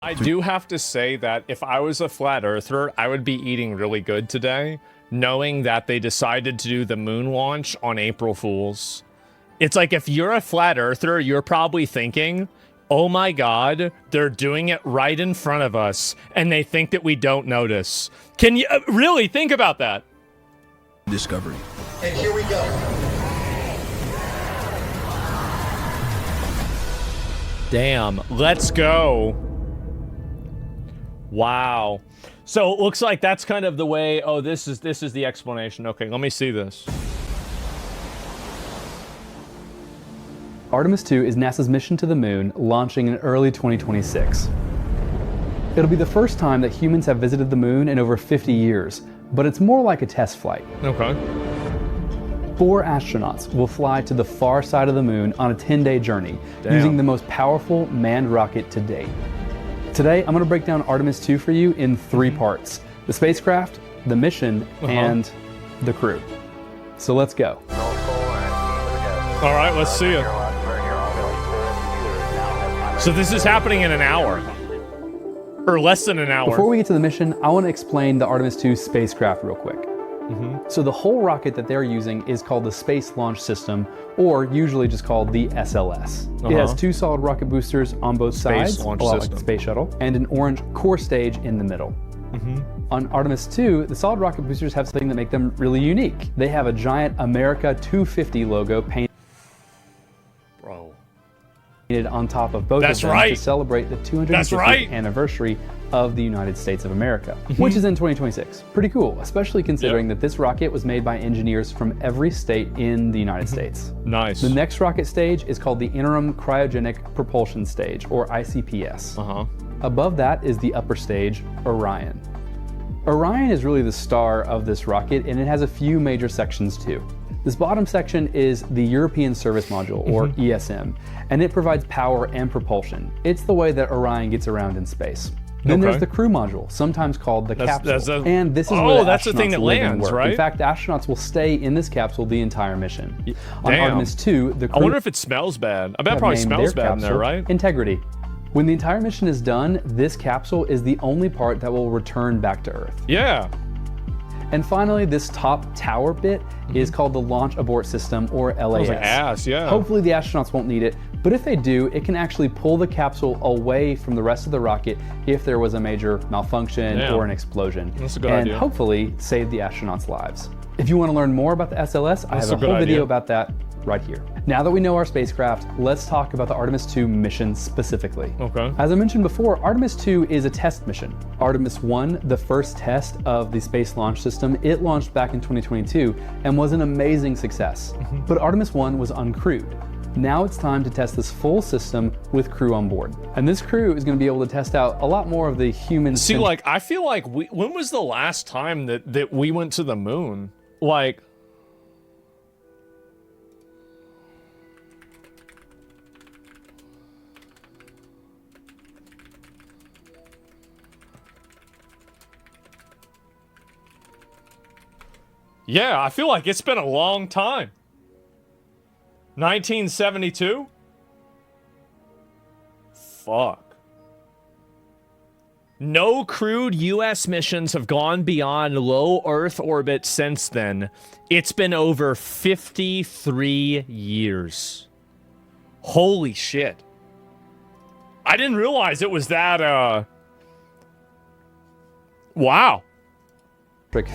I do have to say that if I was a flat earther, I would be eating really good today, knowing that they decided to do the moon launch on April Fools. It's like if you're a flat earther, you're probably thinking, oh my god, they're doing it right in front of us, and they think that we don't notice. Can you really think about that? Discovery. And here we go. Damn, let's go. Wow. So it looks like that's kind of the way. Oh, this is the explanation. Okay, let me see this. Artemis 2 is NASA's mission to the moon, launching in early 2026. It'll be the first time that humans have visited the moon in over 50 years, but it's more like a test flight. Okay. 4 astronauts will fly to the far side of the moon on a 10-day journey, using the most powerful manned rocket to date. Today, I'm going to break down Artemis 2 for you in 3 parts: the spacecraft, the mission, and the crew. So let's go. All right, let's see it. So this is happening in an hour. Or less than an hour. Before we get to the mission, I want to explain the Artemis 2 spacecraft real quick. So the whole rocket that they're using is called the Space Launch System, or usually just called the SLS. It has 2 solid rocket boosters on both sides, a lot like the Space Shuttle, and an orange core stage in the middle. On Artemis 2, the solid rocket boosters have something that makes them really unique. They have a giant America 250 logo painted on top of both of them to celebrate the 250th anniversary of the United States of America, which is in 2026. Pretty cool, especially considering that this rocket was made by engineers from every state in the United States. Nice. The next rocket stage is called the Interim Cryogenic Propulsion Stage, or ICPS. Above that is the upper stage, Orion. Orion is really the star of this rocket, and it has a few major sections too. This bottom section is the European Service Module, or ESM, and it provides power and propulsion. It's the way that Orion gets around in space. Then there's the crew module, sometimes called the capsule. And this is where the the thing that lands, right? In fact, astronauts will stay in this capsule the entire mission. On Artemis 2, the crew I wonder if it smells bad. I bet it probably smells bad in there, right? Integrity. When the entire mission is done, this capsule is the only part that will return back to Earth. Yeah. And finally, this top tower bit is called the Launch Abort System, or LAS. Hopefully the astronauts won't need it, but if they do, it can actually pull the capsule away from the rest of the rocket if there was a major malfunction or an explosion. That's a good and idea. Hopefully save the astronauts' lives. If you want to learn more about the SLS, I have a whole video about that right here. Now that we know our spacecraft, let's talk about the Artemis 2 mission specifically. Okay. As I mentioned before, Artemis 2 is a test mission. Artemis 1, the first test of the Space Launch System, it launched back in 2022 and was an amazing success. But Artemis 1 was uncrewed. Now it's time to test this full system with crew on board. And this crew is going to be able to test out a lot more of the human... See, like, I feel like when was the last time that we went to the moon? Like... Yeah, I feel like it's been a long time. 1972? Fuck. No crewed US missions have gone beyond low Earth orbit since then. It's been over 53 years. Holy shit. I didn't realize it was that, Wow.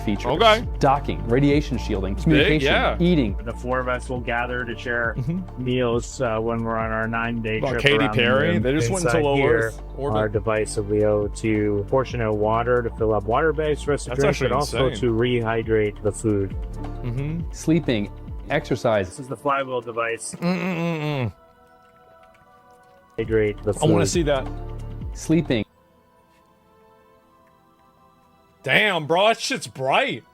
features. Docking, radiation shielding, communication, eating. The 4 of us will gather to share meals when we're on our 9-day trip Katy around Perry, the moon. they just went into low Earth orbit. Our device will be able to portion out water to fill up water bags for us to drink, but also to rehydrate the food. Sleeping, exercise. This is the flywheel device. Hydrate the food. I want to see that. Sleeping. Damn, bro, that shit's bright.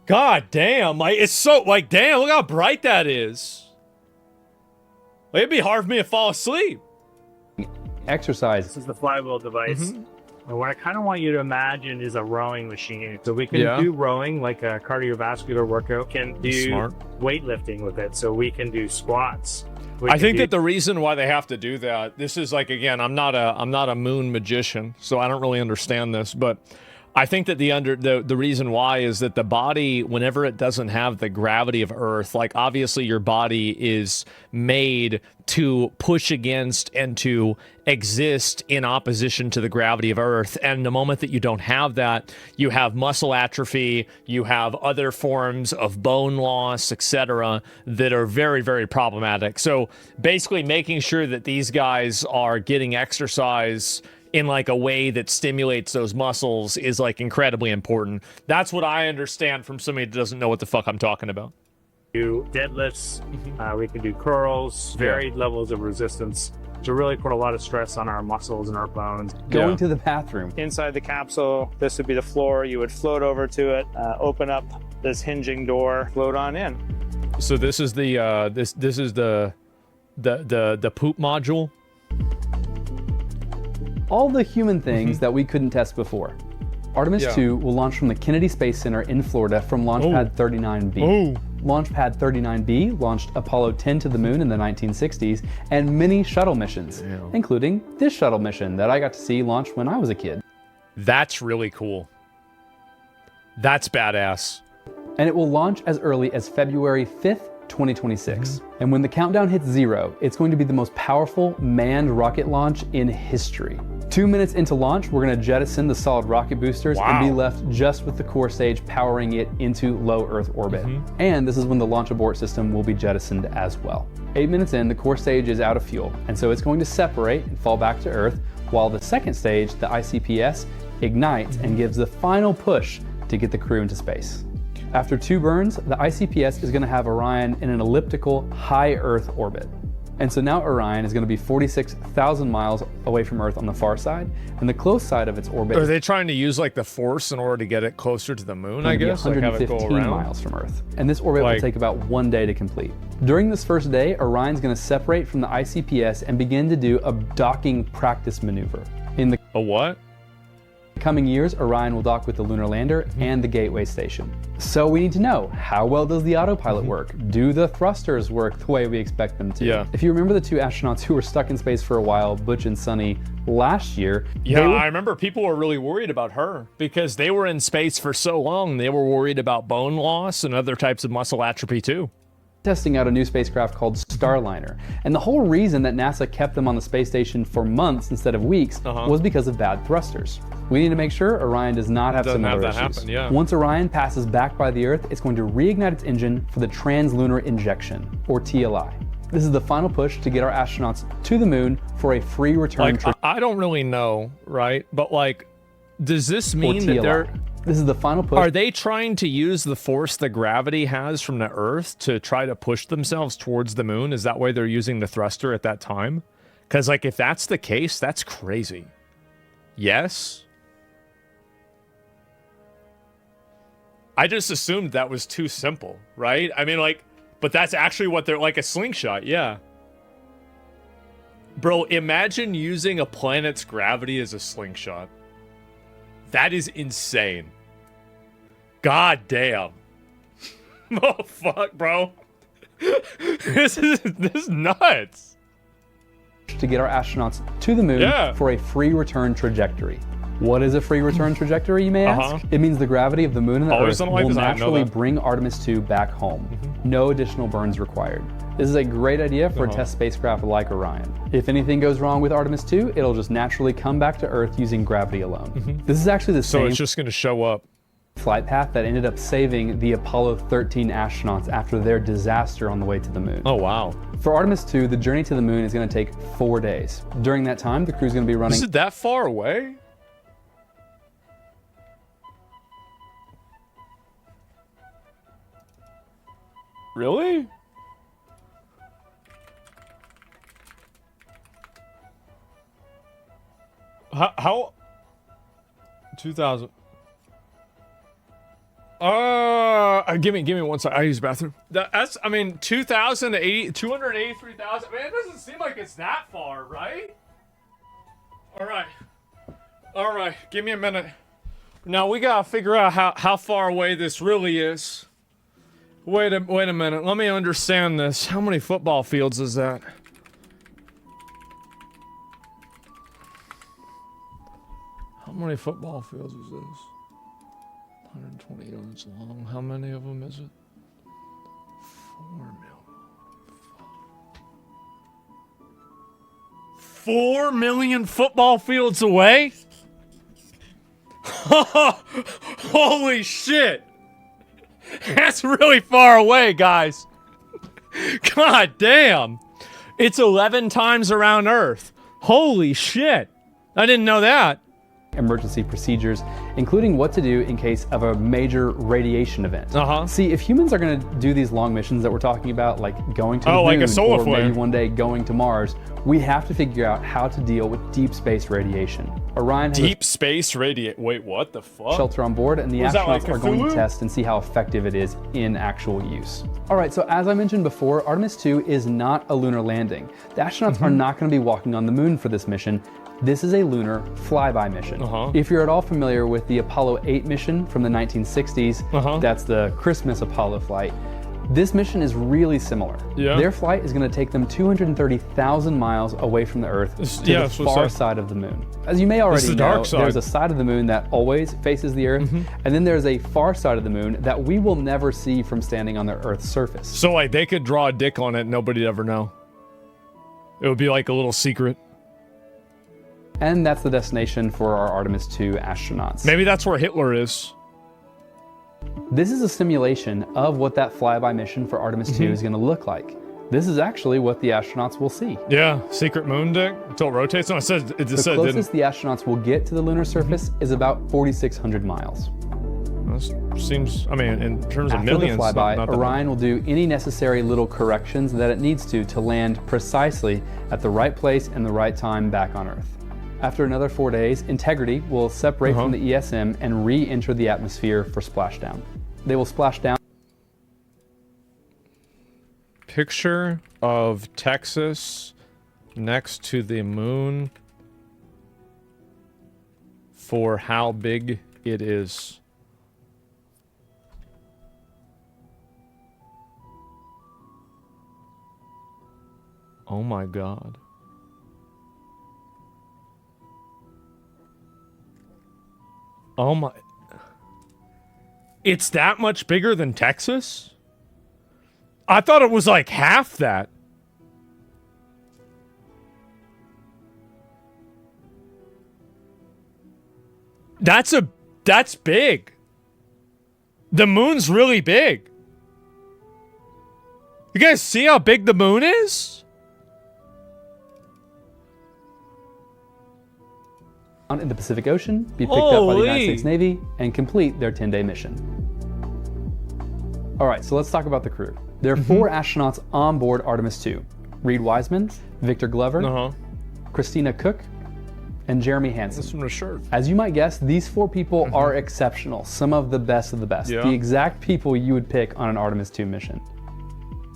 God damn, like, it's so, like, damn, look how bright that is. Like, it'd be hard for me to fall asleep. Exercise. This is the flywheel device. And what I kind of want you to imagine is a rowing machine. So we can do rowing, like a cardiovascular workout, can do weightlifting with it. So we can do squats. I think that the reason why they have to do that, this is like, again, I'm not a moon magician, so I don't really understand this, but I think that the reason why is that the body, whenever it doesn't have the gravity of Earth, like obviously your body is made to push against and to exist in opposition to the gravity of Earth. And the moment that you don't have that, you have muscle atrophy, you have other forms of bone loss, etc., that are very, very problematic. So basically making sure that these guys are getting exercise in like a way that stimulates those muscles is like incredibly important. That's what I understand from somebody that doesn't know what the fuck I'm talking about. Do deadlifts, we can do curls, varied levels of resistance to really put a lot of stress on our muscles and our bones. Going to the bathroom. Inside the capsule, this would be the floor. You would float over to it, open up this hinging door, float on in. So this is the this is the poop module. All the human things that we couldn't test before. Artemis 2 will launch from the Kennedy Space Center in Florida from Launch Pad 39B. Launch Pad 39B launched Apollo 10 to the moon in the 1960s and many shuttle missions, including this shuttle mission that I got to see launch when I was a kid. That's really cool. That's badass. And it will launch as early as February 5th, 2026. And when the countdown hits 0, it's going to be the most powerful manned rocket launch in history. 2 minutes into launch, we're going to jettison the solid rocket boosters and be left just with the core stage powering it into low Earth orbit. And this is when the launch abort system will be jettisoned as well. 8 minutes in, the core stage is out of fuel, and so it's going to separate and fall back to Earth, while the second stage, the ICPS, ignites and gives the final push to get the crew into space. After 2 burns, the ICPS is going to have Orion in an elliptical high Earth orbit. And so now Orion is going to be 46,000 miles away from Earth on the far side, and the close side of its orbit Are they trying to use like the force in order to get it closer to the moon, I guess? 115 like have it go around? miles from Earth. And this orbit will take about 1 day to complete. During this first day, Orion's going to separate from the ICPS and begin to do a docking practice maneuver. In the A what? coming years, Orion will dock with the lunar lander and the gateway station. So we need to know, how well does the autopilot work? Do the thrusters work the way we expect them to? Yeah. If you remember the 2 astronauts who were stuck in space for a while, Butch and Sunny, last year. Yeah, I remember people were really worried about her because they were in space for so long. They were worried about bone loss and other types of muscle atrophy too. Testing out a new spacecraft called Starliner. And the whole reason that NASA kept them on the space station for months instead of weeks was because of bad thrusters. We need to make sure Orion does not have similar issues. Once Orion passes back by the Earth, it's going to reignite its engine for the Translunar Injection, or TLI. This is the final push to get our astronauts to the moon for a free return trip. I don't really know, right? But like, does this mean that they're... This is the final push. Are they trying to use the force that gravity has from the Earth to try to push themselves towards the moon? Is that why they're using the thruster at that time? Because, like, if that's the case, that's crazy. Yes? I just assumed that was too simple, right? I mean, like, but that's actually what they're... Like a slingshot, yeah. Bro, imagine using a planet's gravity as a slingshot. That is insane. God damn. Oh, fuck, bro. This is nuts. To get our astronauts to the moon for a free return trajectory. What is a free return trajectory, you may ask? It means the gravity of the moon and the Earth will naturally bring Artemis 2 back home. No additional burns required. This is a great idea for a test spacecraft like Orion. If anything goes wrong with Artemis 2, it'll just naturally come back to Earth using gravity alone. This is actually the same... So it's just going to show up. ...flight path that ended up saving the Apollo 13 astronauts after their disaster on the way to the moon. Oh, wow. For Artemis 2, the journey to the moon is going to take 4 days. During that time, the crew's going to be running... Is it that far away? Really? How 2000 give me 1 second. I use the bathroom. That's, I mean, 283,000. Man, it doesn't seem like it's that far, right? All right, give me a minute. Now we gotta figure out how far away this really is. Wait a minute. Let me understand this. How many football fields is that? How many football fields is this? 120 yards long. How many of them is it? 4 million. 4 million football fields away? Holy shit! That's really far away, guys. God damn. It's 11 times around Earth. Holy shit. I didn't know that. Emergency procedures, including what to do in case of a major radiation event. Uh-huh. See, if humans are going to do these long missions that we're talking about, like going to the moon, like a solar or flare. maybe one day going to Mars, we have to figure out how to deal with deep space radiation. Orion has Deep space Wait, what the fuck? a shelter on board, and the Was that astronauts like are going to Cthulhu? test and see how effective it is in actual use. All right, so as I mentioned before, Artemis 2 is not a lunar landing. The astronauts are not going to be walking on the moon for this mission. This is a lunar flyby mission. If you're at all familiar with the Apollo 8 mission from the 1960s, that's the Christmas Apollo flight. This mission is really similar. Yeah. Their flight is going to take them 230,000 miles away from the Earth to yeah, the that's what's far up. side of the moon. As you may already the know, dark side. there's a side of the moon that always faces the Earth, and then there's a far side of the moon that we will never see from standing on the Earth's surface. So, like, they could draw a dick on it and nobody'd ever know. It would be like a little secret. And that's the destination for our Artemis 2 astronauts. Maybe that's where Hitler is. This is a simulation of what that flyby mission for Artemis 2 is going to look like. This is actually what the astronauts will see. Yeah, secret moon dick until it rotates. No, it says it just The said it closest the astronauts will get to the lunar surface is about 4,600 miles. didn't. That seems, I mean, in terms of After millions, the flyby, not that Orion will do any necessary little corrections that it needs to land precisely at the right place and the right time back on Earth. After another 4 days, Integrity will separate from the ESM and re-enter the atmosphere for splashdown. They will splash down. Picture of Texas next to the moon for how big it is. Oh my God. Oh my. It's that much bigger than Texas? I thought it was like half that. That's big. The moon's really big. You guys see how big the moon is? In the Pacific Ocean, be picked up by the United Holy. States Navy, and complete their 10-day mission. All right, so let's talk about the crew. There are 4 astronauts on board Artemis 2. Reed Wiseman, Victor Glover, Christina Cook, and Jeremy Hansen. This from the shirt. As you might guess, these 4 people are exceptional, some of the best of the best. Yeah. The exact people you would pick on an Artemis 2 mission.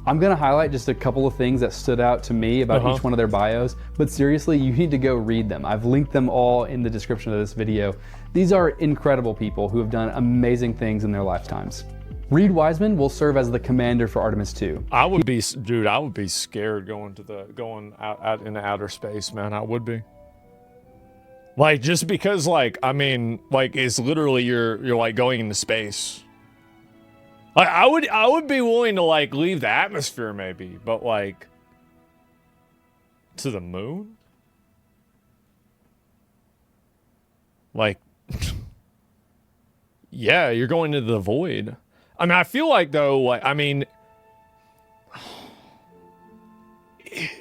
I'm gonna highlight just a couple of things that stood out to me about each one of their bios, but seriously, you need to go read them. I've linked them all in the description of this video. These are incredible people who have done amazing things in their lifetimes. Reed Wiseman will serve as the commander for Artemis 2. I would be, dude, I would be scared going out into outer space, man. I would be. Like, just because, like, I mean, like, it's literally you're like going into space. Like, I would be willing to like leave the atmosphere maybe, but like to the moon? Like yeah, you're going to the void. I mean, I feel like though, like, I mean,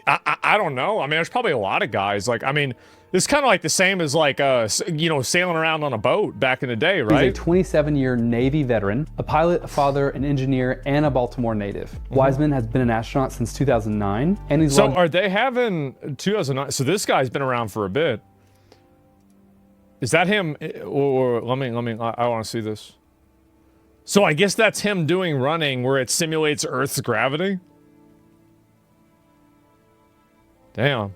I don't know. I mean, there's probably a lot of guys. Like, I mean, it's kind of like the same as like, you know, sailing around on a boat back in the day, right? He's a 27-year Navy veteran, a pilot, a father, an engineer, and a Baltimore native. Wiseman has been an astronaut since 2009, and he's So logged are they having 2009? So this guy's been around for a bit. Is that him? Or let me. I want to see this. So I guess that's him doing running where it simulates Earth's gravity. Damn,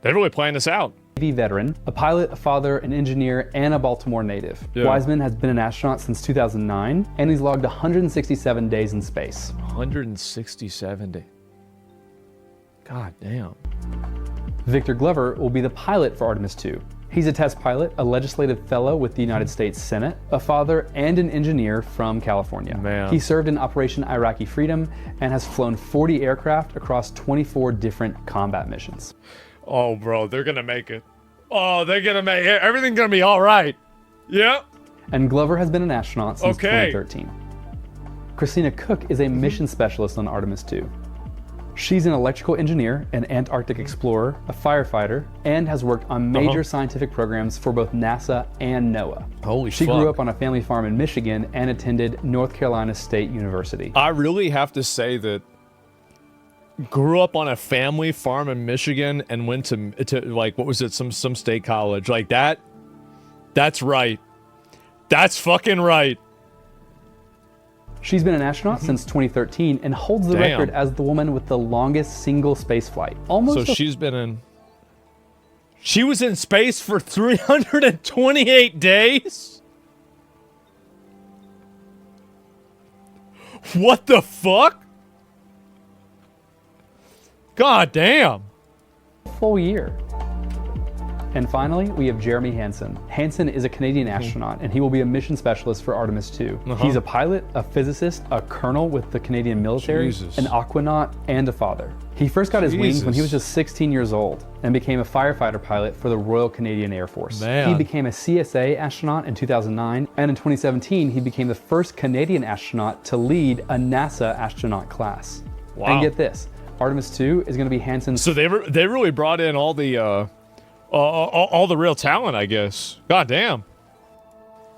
they're really playing this out. Navy veteran, a pilot, a father, an engineer, and a Baltimore native. Yeah. Wiseman has been an astronaut since 2009, and he's logged 167 days in space. 167 days. God damn. Victor Glover will be the pilot for Artemis II. He's a test pilot, a legislative fellow with the United States Senate, a father, and an engineer from California. Man. He served in Operation Iraqi Freedom and has flown 40 aircraft across 24 different combat missions. Oh, bro, they're gonna make it. Oh, they're gonna make it. Everything's gonna be all right. Yep. And Glover has been an astronaut since Okay. 2013. Christina Cook is a mission specialist on Artemis II. She's an electrical engineer, an Antarctic explorer, a firefighter, and has worked on major scientific programs for both NASA and NOAA. Holy She fuck. grew up on a family farm in Michigan and attended North Carolina State University. I really have to say that grew up on a family farm in Michigan and went to like, what was it, some state college. Like that's right. That's fucking right. She's been an astronaut since 2013 and holds the Damn. record as the woman with the longest single space flight. So she was in space for 328 days? What the fuck? God damn. full year. And finally, we have Jeremy Hansen. Hansen is a Canadian astronaut, and he will be a mission specialist for Artemis II. He's a pilot, a physicist, a colonel with the Canadian military, Jesus. an aquanaut, and a father. He first got his wings when he was just 16 years old and became a firefighter pilot for the Royal Canadian Air Force. Man. He became a CSA astronaut in 2009, and in 2017, he became the first Canadian astronaut to lead a NASA astronaut class. Wow. And get this, Artemis II is going to be Hansen's So they really brought in all the real talent, I guess. God damn.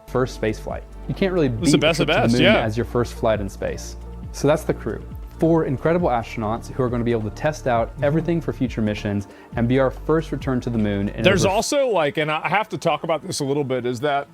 first space flight. You can't really beat the the best trip of to the best, moon yeah. as your first flight in space. So that's the crew. 4 incredible astronauts who are going to be able to test out everything for future missions and be our first return to the moon. In There's over- also like, and I have to talk about this a little bit, is that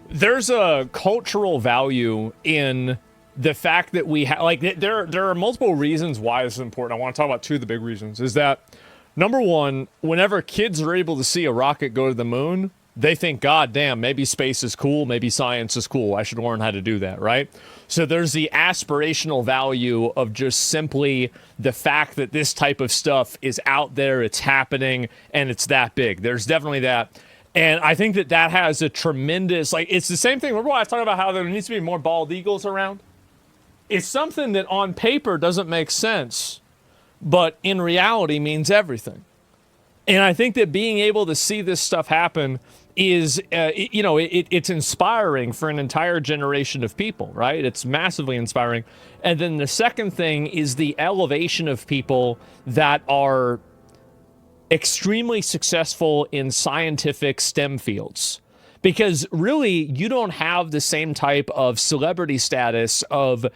there's a cultural value in the fact that we have, like, there are multiple reasons why this is important. I want to talk about 2 of the big reasons. Is that, number one, whenever kids are able to see a rocket go to the moon, they think, God damn, maybe space is cool, maybe science is cool. I should learn how to do that, right? So there's the aspirational value of just simply the fact that this type of stuff is out there, it's happening, and it's that big. There's definitely that. And I think that that has a tremendous, like, it's the same thing. Remember when I was talking about how there needs to be more bald eagles around? It's something that on paper doesn't make sense, but in reality means everything. And I think that being able to see this stuff happen is, it's inspiring for an entire generation of people, right? It's massively inspiring. And then the second thing is the elevation of people that are extremely successful in scientific STEM fields. Because really, you don't have the same type of celebrity status of,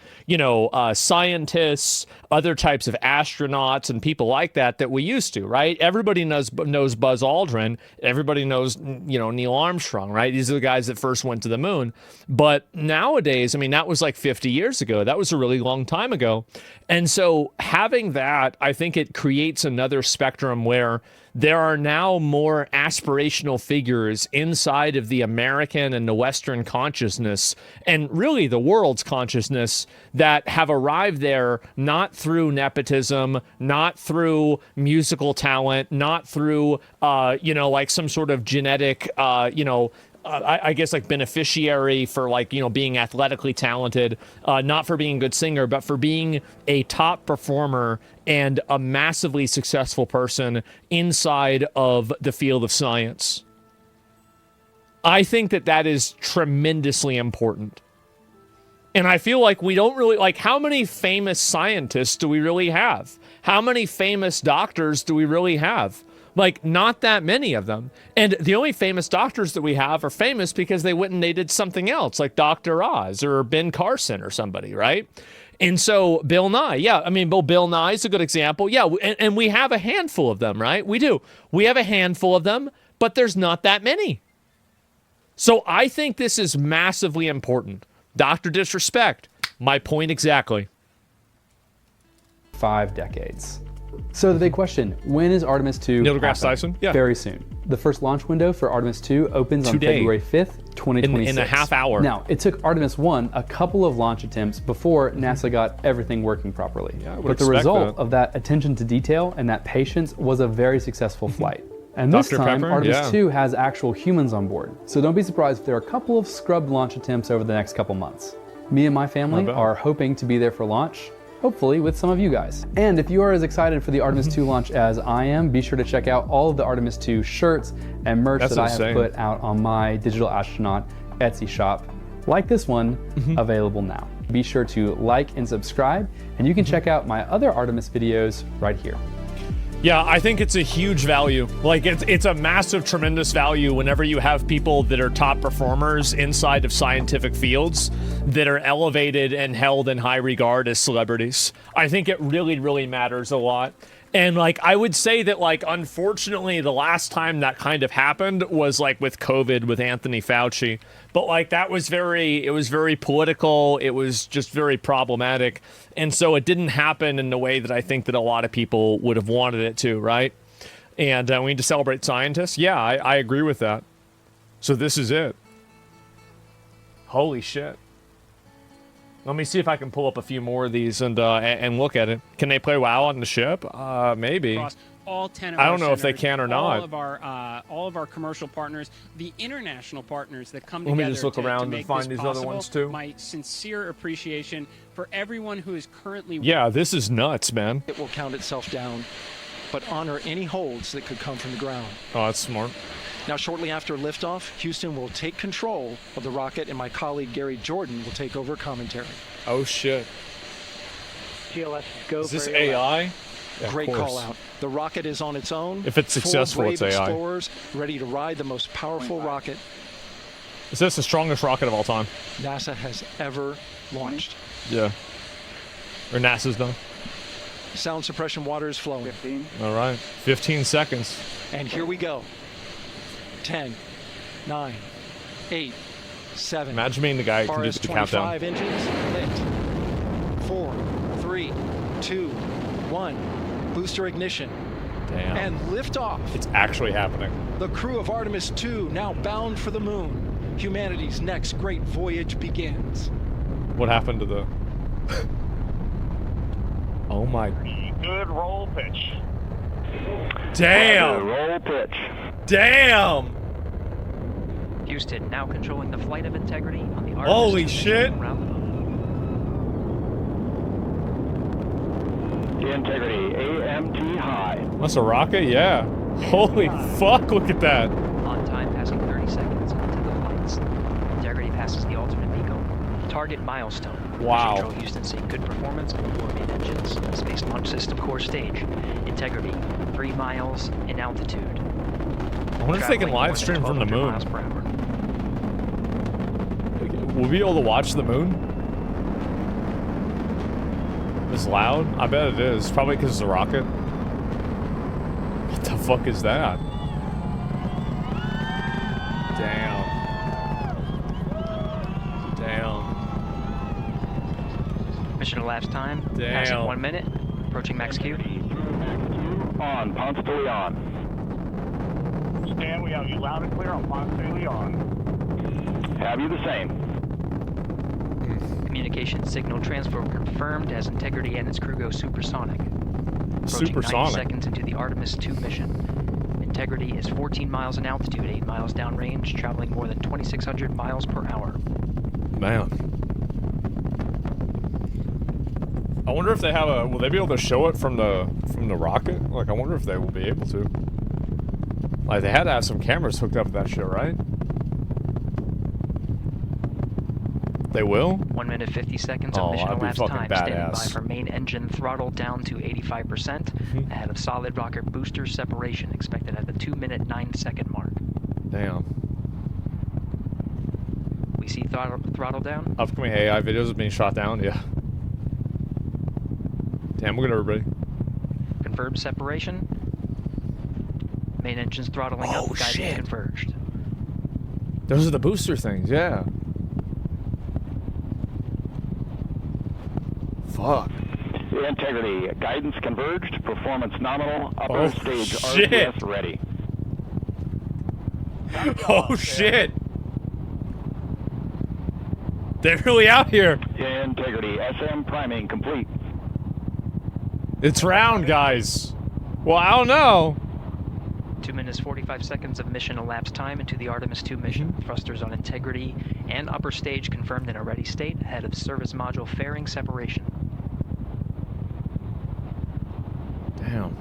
scientists, other types of astronauts, and people like that we used to, right? Everybody knows Buzz Aldrin. Everybody knows, Neil Armstrong, right? These are the guys that first went to the moon. But nowadays, I mean, that was like 50 years ago. That was a really long time ago. And so having that, I think it creates another spectrum where there are now more aspirational figures inside of the American and the Western consciousness, and really the world's consciousness, that have arrived there not through nepotism, not through musical talent, not through, like some sort of genetic, I guess like beneficiary for being athletically talented, not for being a good singer, but for being a top performer and a massively successful person inside of the field of science. I think that is tremendously important. And I feel like we don't really, like, how many famous scientists do we really have? How many famous doctors do we really have? Like, not that many of them. And the only famous doctors that we have are famous because they went and they did something else, like Dr. Oz or Ben Carson or somebody, right? And so Bill Nye, yeah, I mean, Bill Nye is a good example. Yeah, and we have a handful of them, right? We do. We have a handful of them, but there's not that many. So I think this is massively important. Dr. Disrespect, my point exactly. 5 decades. So the big question, when is Artemis 2 Neil deGrasse happening? Tyson? Yeah. Very soon. The first launch window for Artemis 2 opens on Today. February 5th, 2026. In a half hour. Now, it took Artemis 1 a couple of launch attempts before NASA got everything working properly. Yeah, I would but the expect result that. of that attention to detail and that patience was a very successful flight. And this Dr. time, Pepper? Artemis Yeah. 2 has actual humans on board. So don't be surprised if there are a couple of scrubbed launch attempts over the next couple months. Me and my family bad. are hoping to be there for launch, hopefully with some of you guys. And if you are as excited for the Artemis 2 launch as I am, be sure to check out all of the Artemis 2 shirts and merch That's that I insane. have put out on my Digital Astronaut Etsy shop, like this one, available now. Be sure to like and subscribe, and you can check out my other Artemis videos right here. Yeah, I think it's a huge value. Like, it's a massive, tremendous value whenever you have people that are top performers inside of scientific fields that are elevated and held in high regard as celebrities. I think it really, really matters a lot. And, like, I would say that, like, unfortunately, the last time that kind of happened was, like, with COVID with Anthony Fauci. But, like, it was very political. It was just very problematic. And so it didn't happen in the way that I think that a lot of people would have wanted it to, right? And we need to celebrate scientists. Yeah, I agree with that. So this is it. Holy shit. Let me see if I can pull up a few more of these and look at it. Can they play WoW on the ship? Maybe. Across all 10 of I our don't know if they centers, can or not. all of our commercial partners, the international partners that come Let me together just look to around and make find this these other possible. ones, too. My sincere appreciation for everyone who is currently Yeah, this is nuts, man. It will count itself down, but honor any holds that could come from the ground. Oh, that's smart. Now, shortly after liftoff, Houston will take control of the rocket, and my colleague Gary Jordan will take over commentary. Oh, shit. GLS, go Is this for your left. AI? Yeah, of Great course. call out. The rocket is on its own. If it's Four successful, brave it's AI. explorers ready to ride the most powerful rocket Is this the strongest rocket of all time? NASA has ever launched. Yeah. Or NASA's done. Sound suppression water is flowing. 15. All right. 15 seconds. And here we go. 10, 9, 8, 7. Imagine being the guy who can do Far as the countdown. 25 inches lit. 4, 3, 2, 1. Booster ignition. Damn. And liftoff. It's actually happening. The crew of Artemis 2 now bound for the moon. Humanity's next great voyage begins. What happened to the... Oh my... Good roll pitch. Damn! Roll pitch. Damn! Houston now controlling the flight of Integrity on the Artemis Holy 2 shit. mission around the moon. Integrity, AMT high. That's a rocket? Yeah. Holy fuck, look at that. On time, passing 30 seconds into the flights. Integrity passes the alternate MECO. Target milestone. Wow. Mission Control Houston seeing good performance on the main engines. Space Launch System core stage. Integrity, 3 miles in altitude. I wonder if they can Traveling more live than stream from the 1,200 moon. miles per hour. We'll be able to watch the moon? It's loud? I bet it is. Probably because it's a rocket. What the fuck is that? Damn. Damn. Mission elapsed time, Damn. passing 1 minute. Approaching max Q. On, Ponce de Leon. Stan, we have you loud and clear on Ponce de Leon. Have you the same? Communication signal transfer confirmed as Integrity and its crew go supersonic. Approaching 90 Supersonic? seconds into the Artemis 2 mission. Integrity is 14 miles in altitude, 8 miles downrange, traveling more than 2,600 miles per hour. Man. I wonder if they have a... Will they be able to show it from the rocket? Like, I wonder if they will be able to. Like, they had to have some cameras hooked up to that shit, right? They will? 1 minute 50 seconds Oh, of mission that'd be elapsed fucking time. Standing by badass. for main engine throttle down to 85%. Ahead of solid rocket booster separation expected at the 2 minute 9 second mark. Damn. We see throttle down. Upcoming AI videos are being shot down? Yeah. Damn, look at everybody. Confirmed separation. Main engine's throttling Oh, up. Guidance shit. converged. Those are the booster things, yeah. Fuck. Integrity, guidance converged, performance nominal, upper Oh, stage shit. RPS ready. Oh shit! They're really out here. Integrity, SM priming complete. It's round, guys. Well, I don't know. 2 minutes 45 seconds of mission elapsed time into the Artemis 2 mission. Thrusters on Integrity and upper stage confirmed in a ready state ahead of service module fairing separation. Damn.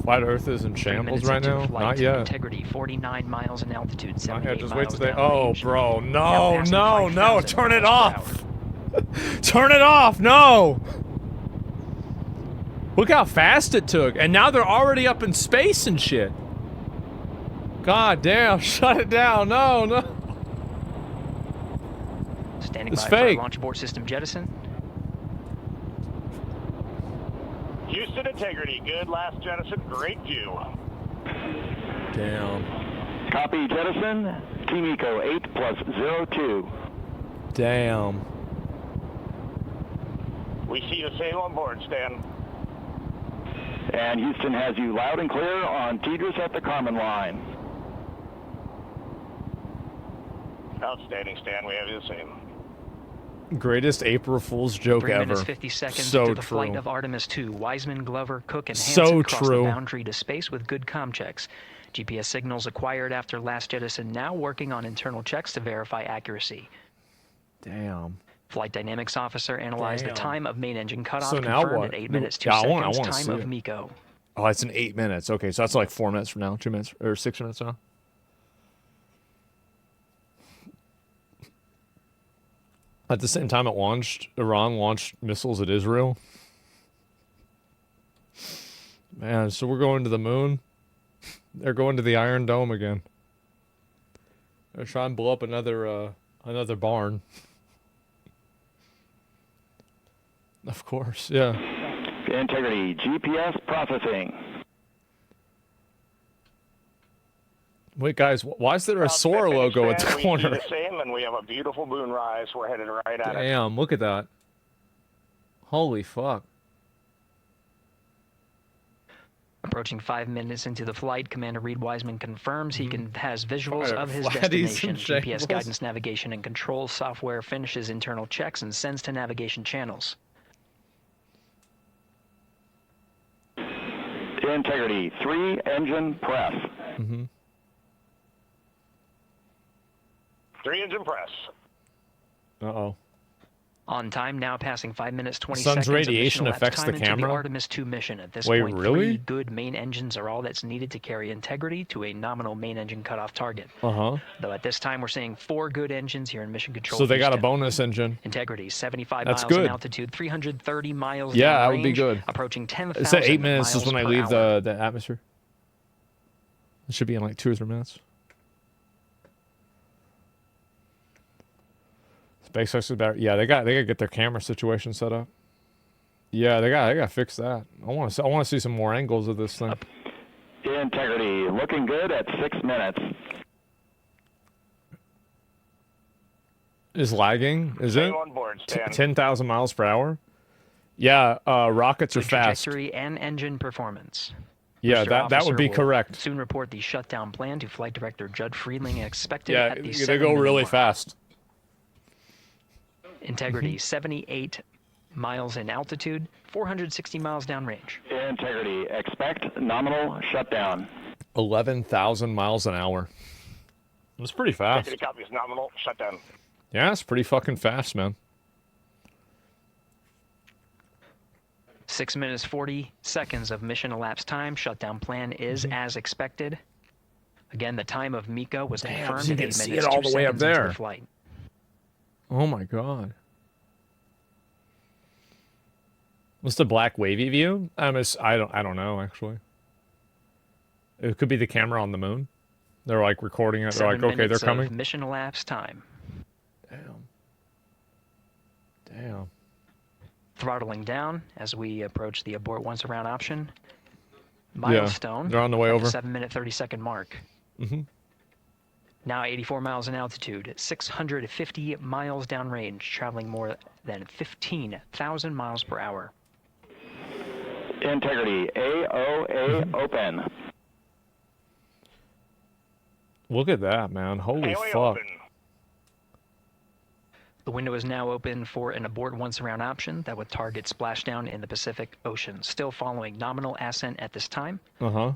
Flat Earth is in 3 shambles minutes right into now? flight, Not yet. Integrity 49 miles in altitude, 78 Just miles wait till they. down Oh, range. bro, Now no, passing no, no! 5,000 Turn it miles per off! hour. Turn it off! No! Look how fast it took, and now they're already up in space and shit. God damn! Shut it down! No, no! Standing It's by fake. for launch abort system jettison. Houston Integrity, good last jettison, great view. Damn. Copy jettison, Team Eco 8+02. Damn. We see the same on board, Stan. And Houston has you loud and clear on Tidris at the Carmen line. Outstanding, Stan. We have you the same. Greatest April Fool's joke 3 ever. minutes 50 seconds So into the true. flight of Artemis 2. Wiseman, Glover, Cook, and So Hansen crossed true. the boundary to space with good comm checks. GPS signals acquired after last jettison now working on internal checks to verify accuracy. Damn. Flight dynamics officer analyzed Damn. the time of main engine cutoff, So now confirmed what? at 8 minutes 2 Yeah, I seconds, wanna time see of it. MECO. Oh, it's in 8 minutes. Okay, so that's like 4 minutes from now. 2 minutes or 6 minutes now. At the same time it launched, Iran launched missiles at Israel. Man, so we're going to the moon. They're going to the Iron Dome again. They're trying to blow up another barn. Of course, yeah. Integrity, GPS processing. Wait, guys, why is there a Sora logo at the corner? We see the same, and we have a beautiful moonrise. We're headed right at it. Damn, look at that. Holy fuck. Approaching 5 minutes into the flight, Commander Reed Wiseman confirms he has visuals Fire of his flatties destination. and GPS shambles. guidance, navigation, and control software finishes internal checks and sends to navigation channels. Integrity, 3 engine press. 3 engine press. Uh-oh. On time, now passing 5 minutes 20 Sun's seconds. of radiation mission elapsed affects the time into camera? Artemis 2 mission. At this Wait, point, really? 3 good main engines are all that's needed to carry Integrity to a nominal main engine cutoff target. Uh-huh. Though at this time, we're seeing 4 good engines here in mission control. So they got a Houston. bonus engine. Integrity, 75 That's miles good. in altitude, 330 miles Yeah, down that would be range, good. approaching 10,000 It said 8 minutes is miles when I per leave hour. the atmosphere. It should be in like 2 or 3 minutes. SpaceX is better. Yeah, they got to get their camera situation set up. Yeah, they got to fix that. I want to see some more angles of this thing. Integrity, looking good at 6 minutes. Is lagging? Is it? on board, Stan. 10,000 miles per hour? Yeah, rockets are Good fast. trajectory and engine performance. Yeah, Booster that would officer be will correct. Soon report the shutdown plan to Flight Director Judd Friedling, expected Yeah, at the they 7 go minute really mark. fast. Integrity, 78 miles in altitude, 460 miles downrange. Integrity, expect nominal shutdown. 11,000 miles an hour. That's pretty fast. Integrity copies nominal shutdown. Yeah, it's pretty fucking fast, man. 6 minutes 40 seconds of mission elapsed time. Shutdown plan is as expected. Again, the time of MECO was Damn, confirmed so you at can 8 see minutes it all 2 the way up seconds into there. the flight. Oh my god. What's the black wavy view? I don't know actually. It could be the camera on the moon. They're like recording it. They're 7 like, okay, they're minutes of coming. mission elapsed time. Damn. Throttling down as we approach the abort once around option. Milestone. they're on the way over. 7 minute 30-second mark. Now 84 miles in altitude, 650 miles downrange, traveling more than 15,000 miles per hour. Integrity, AOA open. Look at that, man. Holy AOA fuck. open. The window is now open for an abort once around option that would target splashdown in the Pacific Ocean. Still following nominal ascent at this time. Uh-huh.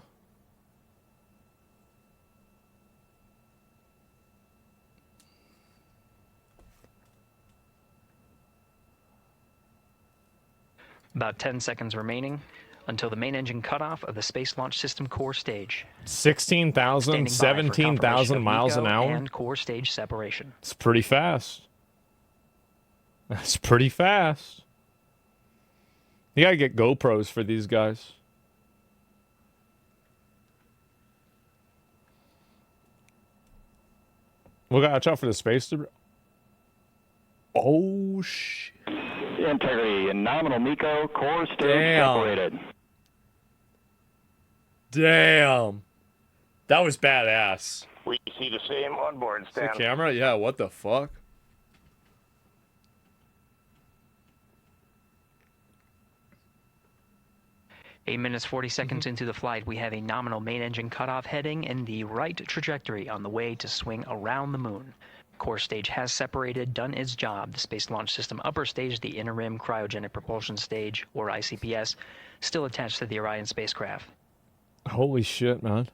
About 10 seconds remaining until the main engine cutoff of the Space Launch System core stage. 16,000, 17,000 miles an hour. And core stage separation. It's pretty fast. That's pretty fast. You gotta get GoPros for these guys. Look, watch out for the space debris. Oh, shit. Integrity and nominal MECO core stage separated. Damn. That was badass. We see the same on board, Stan. The camera? Yeah, what the fuck? Eight minutes, 40 seconds into the flight, we have a nominal main engine cutoff heading in the right trajectory on the way to swing around the moon. Core stage has separated, done its job. The Space Launch System upper stage, the Inner Rim Cryogenic Propulsion Stage, or ICPS, still attached to the Orion spacecraft. Holy shit, man.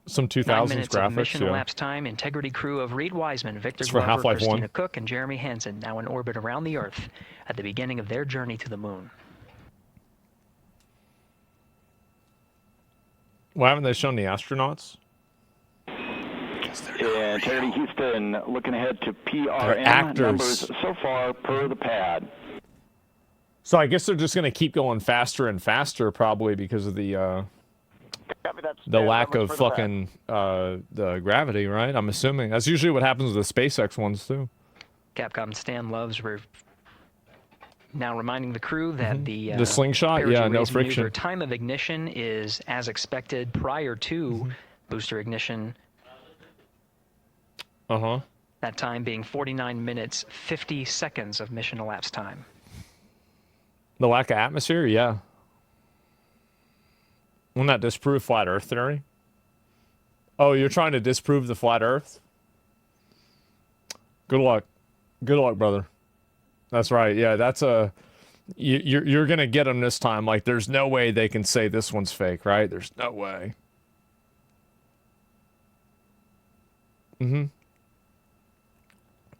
Some 2000s 9 minutes graphics, of mission yeah. elapsed time. Integrity crew of Reed Wiseman, Victor It's for Glover, Half-Life Christina 1. Cook, and Jeremy Hansen now in orbit around the Earth at the beginning of their journey to the moon. Why haven't they shown the astronauts? Integrity Houston looking ahead to They're PRN actors. numbers so far per the pad. So I guess they're just going to keep going faster and faster, probably because of the lack of fucking the gravity, right? I'm assuming that's usually what happens with the SpaceX ones too. Capcom Stan Loves now reminding the crew that the slingshot, yeah, no friction. Maneuver time of ignition is as expected prior to booster ignition. That time being 49 minutes, 50 seconds of mission elapsed time. The lack of atmosphere, yeah. Wouldn't that disprove flat Earth theory? Oh, you're trying to disprove the flat Earth? Good luck. Good luck, brother. That's right. Yeah, that's a... You're going to get them this time. Like, there's no way they can say this one's fake, right? There's no way.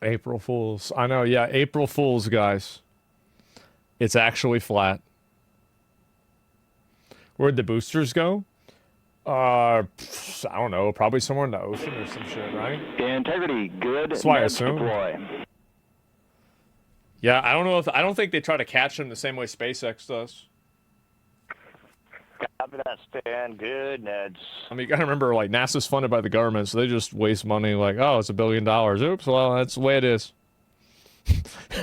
April Fools. I know, yeah. April Fools, guys. It's actually flat. Where'd the boosters go? I don't know. Probably somewhere in the ocean or some shit, right? Integrity, good. That's why I assume. Deploy. Yeah, I don't know if I don't think they try to catch them the same way SpaceX does. Copy that, Stan. Good, Neds. I mean, you gotta remember, like, NASA's funded by the government, so they just waste money. Like, oh, it's $1 billion. Oops, well, that's the way it is.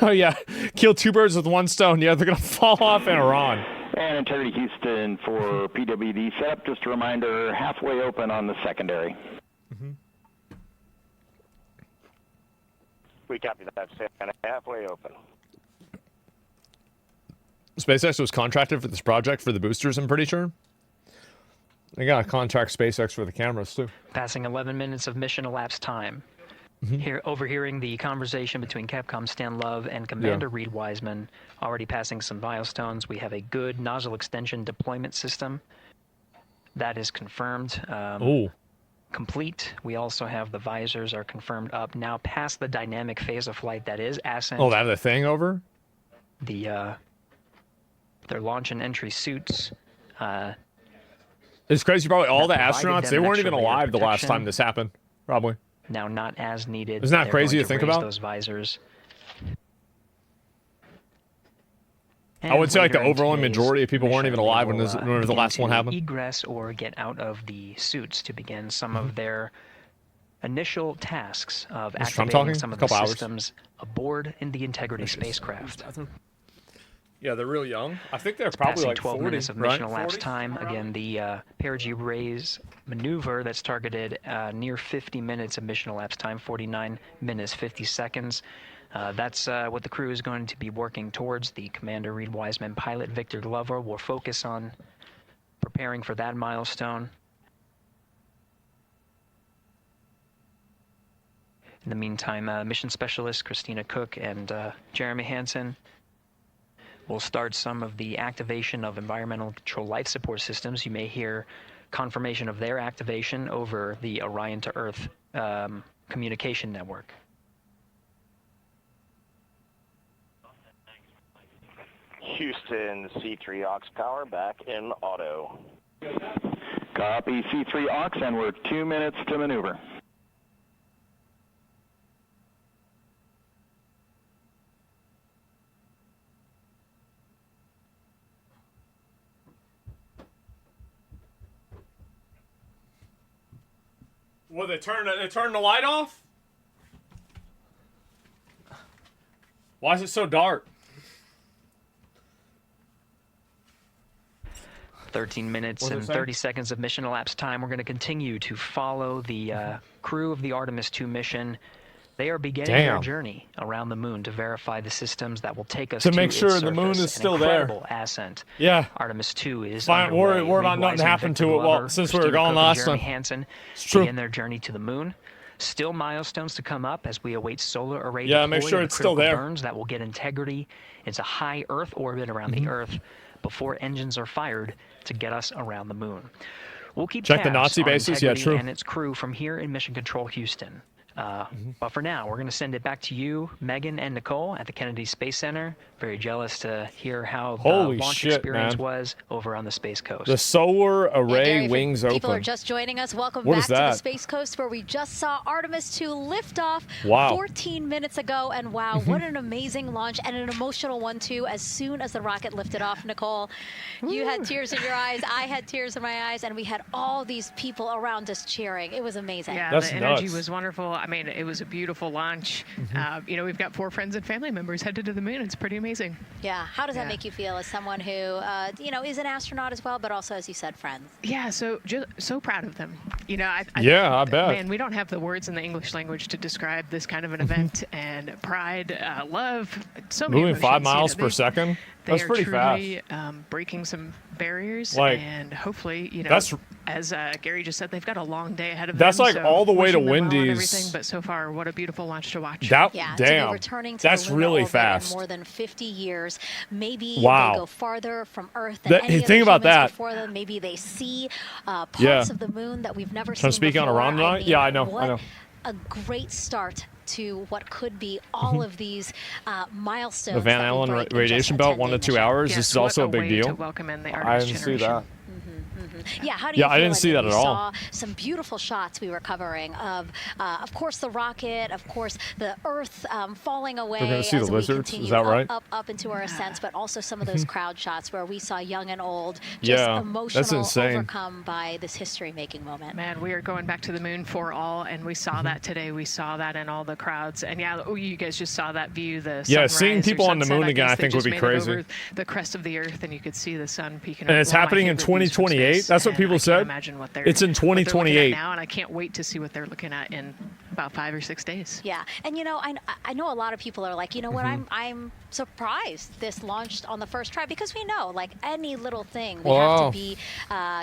Oh yeah, kill two birds with one stone. Yeah, they're gonna fall off in Iran. And Integrity Houston for PWD setup. Just a reminder, halfway open on the secondary. We copy that, Stan. Halfway open. SpaceX was contracted for this project for the boosters, I'm pretty sure. They gotta contract SpaceX for the cameras too. Passing 11 minutes of mission elapsed time. Here, overhearing the conversation between Capcom Stan Love and Commander Reed Wiseman, already passing some milestones. We have a good nozzle extension deployment system. That is confirmed. Complete. We also have the visors are confirmed up. Now past the dynamic phase of flight, that is ascent. Oh, that the thing over? Their launch and entry suits. It's crazy. Probably all the provided astronauts, them they an weren't extra even layer of alive the last protection. time this happened. Probably. Now not as needed. Isn't that They're crazy going to think raise about? Those visors. I would say like the later in overwhelming today's majority of people weren't mission, even alive they when will, the begin last one to happened. Egress or get out of the suits to begin some of their initial tasks of Is Trump activating talking? some of A the couple hours. systems aboard in the Integrity spacecraft. Yeah, they're real young. I think they're It's probably passing like 12 40, minutes of right? mission elapsed time. Again, the perigee raise maneuver that's targeted near 50 minutes of mission elapsed time, 49 minutes 50 seconds. That's what the crew is going to be working towards. The Commander Reed Wiseman pilot Victor Glover will focus on preparing for that milestone. In the meantime, mission specialist Christina Cook and Jeremy Hansen will start some of the activation of environmental control life support systems. You may hear confirmation of their activation over the Orion to Earth communication network. Houston, C3 aux power back in auto. Copy C3 aux, and we're 2 minutes to maneuver. Well, they turn the light off? Why is it so dark? 13 minutes What and does it say? 30 seconds of mission elapsed time. We're going to continue to follow the crew of the Artemis 2 mission. They are beginning their journey around the moon to verify the systems that will take us To to make its sure the moon surface. is still there. An incredible ascent. Yeah. Artemis 2 is Fine, underway. worry about Reed nothing Wiseman, happened Victor to it Glover, since we were Christina gone Cook, and last Jeremy time. Hansen It's true. begin their journey to the moon. Still milestones to come up as we await solar array Yeah, make deploy sure and it's still critical there. burns that will get integrity into high Earth orbit around Mm-hmm. the Earth before engines are fired to get us around the moon. We'll keep Check the tabs Nazi on bases? Yeah, Integrity true. and its crew from here in Mission Control Houston. But for now, we're going to send it back to you, Megan and Nicole at the Kennedy Space Center. Very jealous to hear how the Holy launch shit, experience man. was over on the Space Coast. The solar array Gary, for wings open. people are just joining us. Welcome What back is to the that? Space Coast, where we just saw Artemis 2 lift off Wow. 14 minutes ago. And wow, what an amazing launch, and an emotional one too. As soon as the rocket lifted off, Nicole, you had tears in your eyes, I had tears in my eyes, and we had all these people around us cheering. It was amazing. Yeah, That's the energy nuts. was wonderful. I mean, it was a beautiful launch. Mm-hmm. You know, we've got 4 friends and family members headed to the moon. It's pretty amazing. Yeah. How does that make you feel as someone who, you know, is an astronaut as well, but also, as you said, friends? Yeah, so so proud of them. You know, I bet. Man, we don't have the words in the English language to describe this kind of an event, and pride, love, so many Moving emotions. 5 miles You know, per second? They That's are pretty truly, fast. breaking some barriers, Like, and hopefully, you know, that's- as Gary just said, they've got a long day ahead of That's them. like so all the way to wishing them well and Wendy's. everything, but so far, what a beautiful launch to watch. That, Yeah, to damn. be returning to That's the lunar really orbit fast. in more than 50 years. Maybe Wow. they go farther from Earth than That- any think other about humans that. before them. Maybe they see parts Yeah. of the moon that we've never Can I seen speak before. on Iran tonight? Yeah, I know, What I know. a great start to what could be all of these milestones. The Van that we Allen break in radiation just belt, 1 to attending 2 mission. hours. Yes, This is also what a big way deal. to welcome in the I Artemis didn't see generation. that. Yeah, how do you Yeah, feel? I didn't see that we at all. saw some beautiful shots we were covering of course, the rocket, of course, the Earth falling away. We're gonna see the as we lizards? Is continue that up, right? Up into our ascents, but also some of those crowd shots where we saw young and old, just Yeah, emotional, that's insane. overcome by this history-making moment. Man, we are going back to the moon for all, and we saw that today. We saw that in all the crowds, and yeah, you guys just saw that view. The Yeah, sunrise seeing or people on the sunset, moon again, guess I they think would just be made it crazy. over the crest of the Earth, and you could see the sun peeking. And up. it's One of my happening in favorite views from 2028? space, That's what and people I said? can't imagine what they're. It's in what they're looking at 2028. now, and I can't wait to see what they're looking at in about 5 or 6 days. Yeah, and you know, I know a lot of people are like, you know what, I'm surprised this launched on the first try, because we know, like, any little thing, we have Wow. to be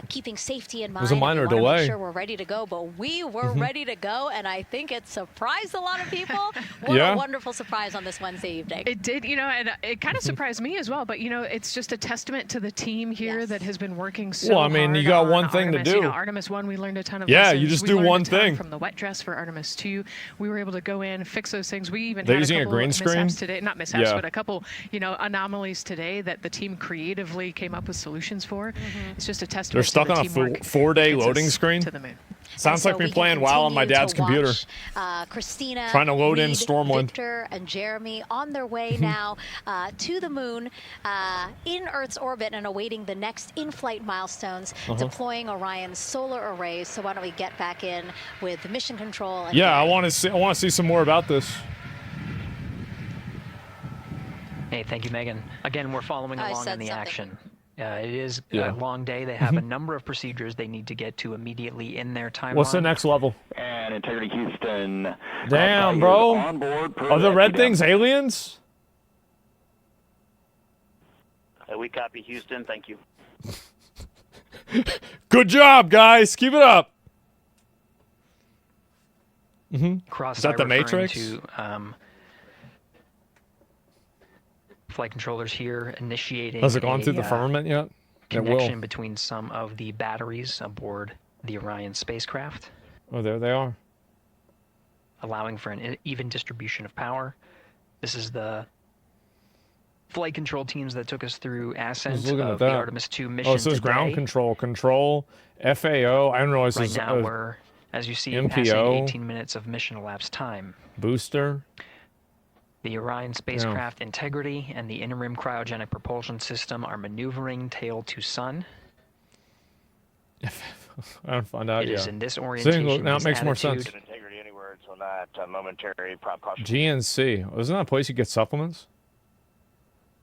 keeping safety in mind. was a and we minor wanna delay. Make sure we're ready to go, but we were ready to go, and I think it surprised a lot of people. What Yeah. a wonderful surprise on this Wednesday evening. It did, you know, and it kind of surprised me as well. But you know, it's just a testament to the team here Yes. that has been working so Well, I mean, hard you got on one thing to Artemis. do. You know, Artemis 1, we learned a ton of Yeah, lessons. you just We do learned one a ton thing. from the wet dress for Artemis 2. We were able to go in, fix those things. We even They're had using a a couple green screen? mishaps today, not mishaps, Yeah. but a couple, you know, anomalies today that the team creatively came up with solutions for. It's just a testament. They're stuck to the on a full teamwork 4-day that gets loading us screen? to the moon. Sounds And like so me we can playing WoW on my continue dad's to computer. watch, Christina, Trying to load in Reed, Stormwind. Victor, and Jeremy on their way now to the moon, in Earth's orbit, and awaiting the next in-flight milestones, deploying Orion's solar arrays. So why don't we get back in with the mission control? And Yeah, I Gary. want to see some more about this. Hey, thank you, Megan. Again, we're following I along said in the something. action. It is Yeah. a long day. They have a number of procedures they need to get to immediately in their timeline. What's the next level? And Integrity Houston. Damn, bro. On board per Are the red XDM. things aliens? We copy Houston. Thank you. Good job, guys. Keep it up. Cross Is that the Matrix? To, flight controllers here initiating. Has it gone through the firmament yet? It will. Connection between some of the batteries aboard the Orion spacecraft, Oh, there they are. allowing for an even distribution of power. This is the flight control teams that took us through ascent looking at of the that. Artemis 2 mission Oh, it says today. ground control, FAO. I didn't realize Right this now, is we're, as you see, MPO. passing 18 minutes of mission elapsed time. booster. The Orion spacecraft integrity and the interim cryogenic propulsion system are maneuvering tail to sun. I don't find out It yet. is in this orientation. See, now it this makes more attitude, sense. Integrity anywhere until that momentary prop caution. GNC. Isn't that a place you get supplements?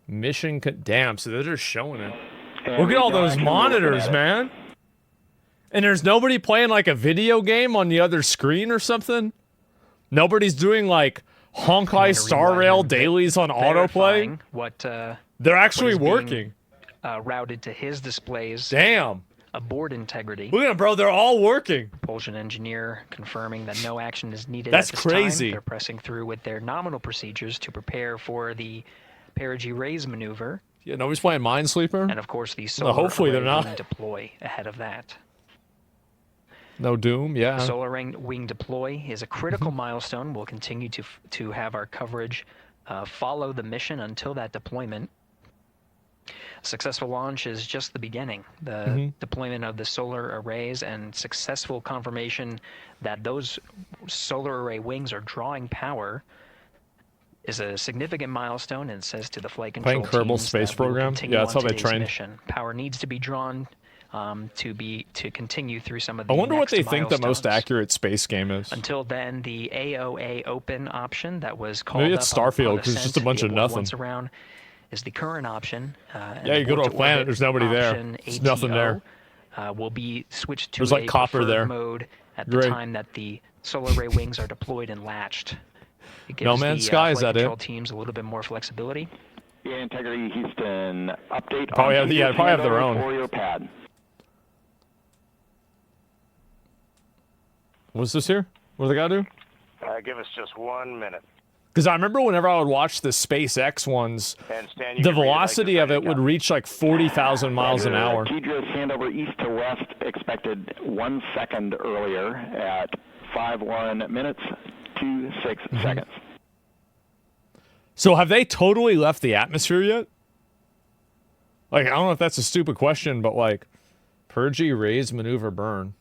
Mission. Damn, so they're just showing it. Look at all those monitors, man. And there's nobody playing like a video game on the other screen or something? Nobody's doing like Honkai Star Rail dailies on autoplay? verifying What, They're actually what is being, working. routed to his displays. Damn. Aboard integrity. Look at them, bro. They're all working. Propulsion engineer confirming that no action is needed. That's at this crazy. Time. They're pressing through with their nominal procedures to prepare for the perigee raise maneuver. Yeah, nobody's playing Minesweeper? And of course, the solar hopefully they're array not. wing deploy ahead of that. No Doom, yeah. The solar wing deploy is a critical milestone. We'll continue to have our coverage follow the mission until that deployment. Successful launch is just the beginning. The deployment of the solar arrays and successful confirmation that those solar array wings are drawing power is a significant milestone, and says to the flight control Playing Kerbal teams Space that we will Program? continue Yeah, that's on how they today's train. mission. Power needs to be drawn to continue through some of the I wonder what next they think the most milestones. accurate space game is. Until then, the AOA open option that was called Maybe it's up on Starfield, 'cause it's ascent just a bunch to of the abort nothing. once around is the current option. And Yeah, you go to a abort planet, orbit there's nobody there. option There's nothing there. Will be switched to There's like a copper preferred there. mode at the Great. time that the solar array wings are deployed and latched. It gives No Man's the Sky, is flight that it? control teams a little bit more flexibility. Yeah, Integrity Houston update. Probably on have- yeah, probably have their handover own. For your pad. What's this here? What do they gotta do? Give us just 1 minute. Because I remember whenever I would watch the SpaceX ones, And Stan, you the can read it like velocity this of it as you would go. reach like 40,000 miles an hour. Tidris handover east to west expected 1 second earlier at 5:1 minutes 26 seconds. So have they totally left the atmosphere yet? Like, I don't know if that's a stupid question, but like, perigee, raise, maneuver, burn.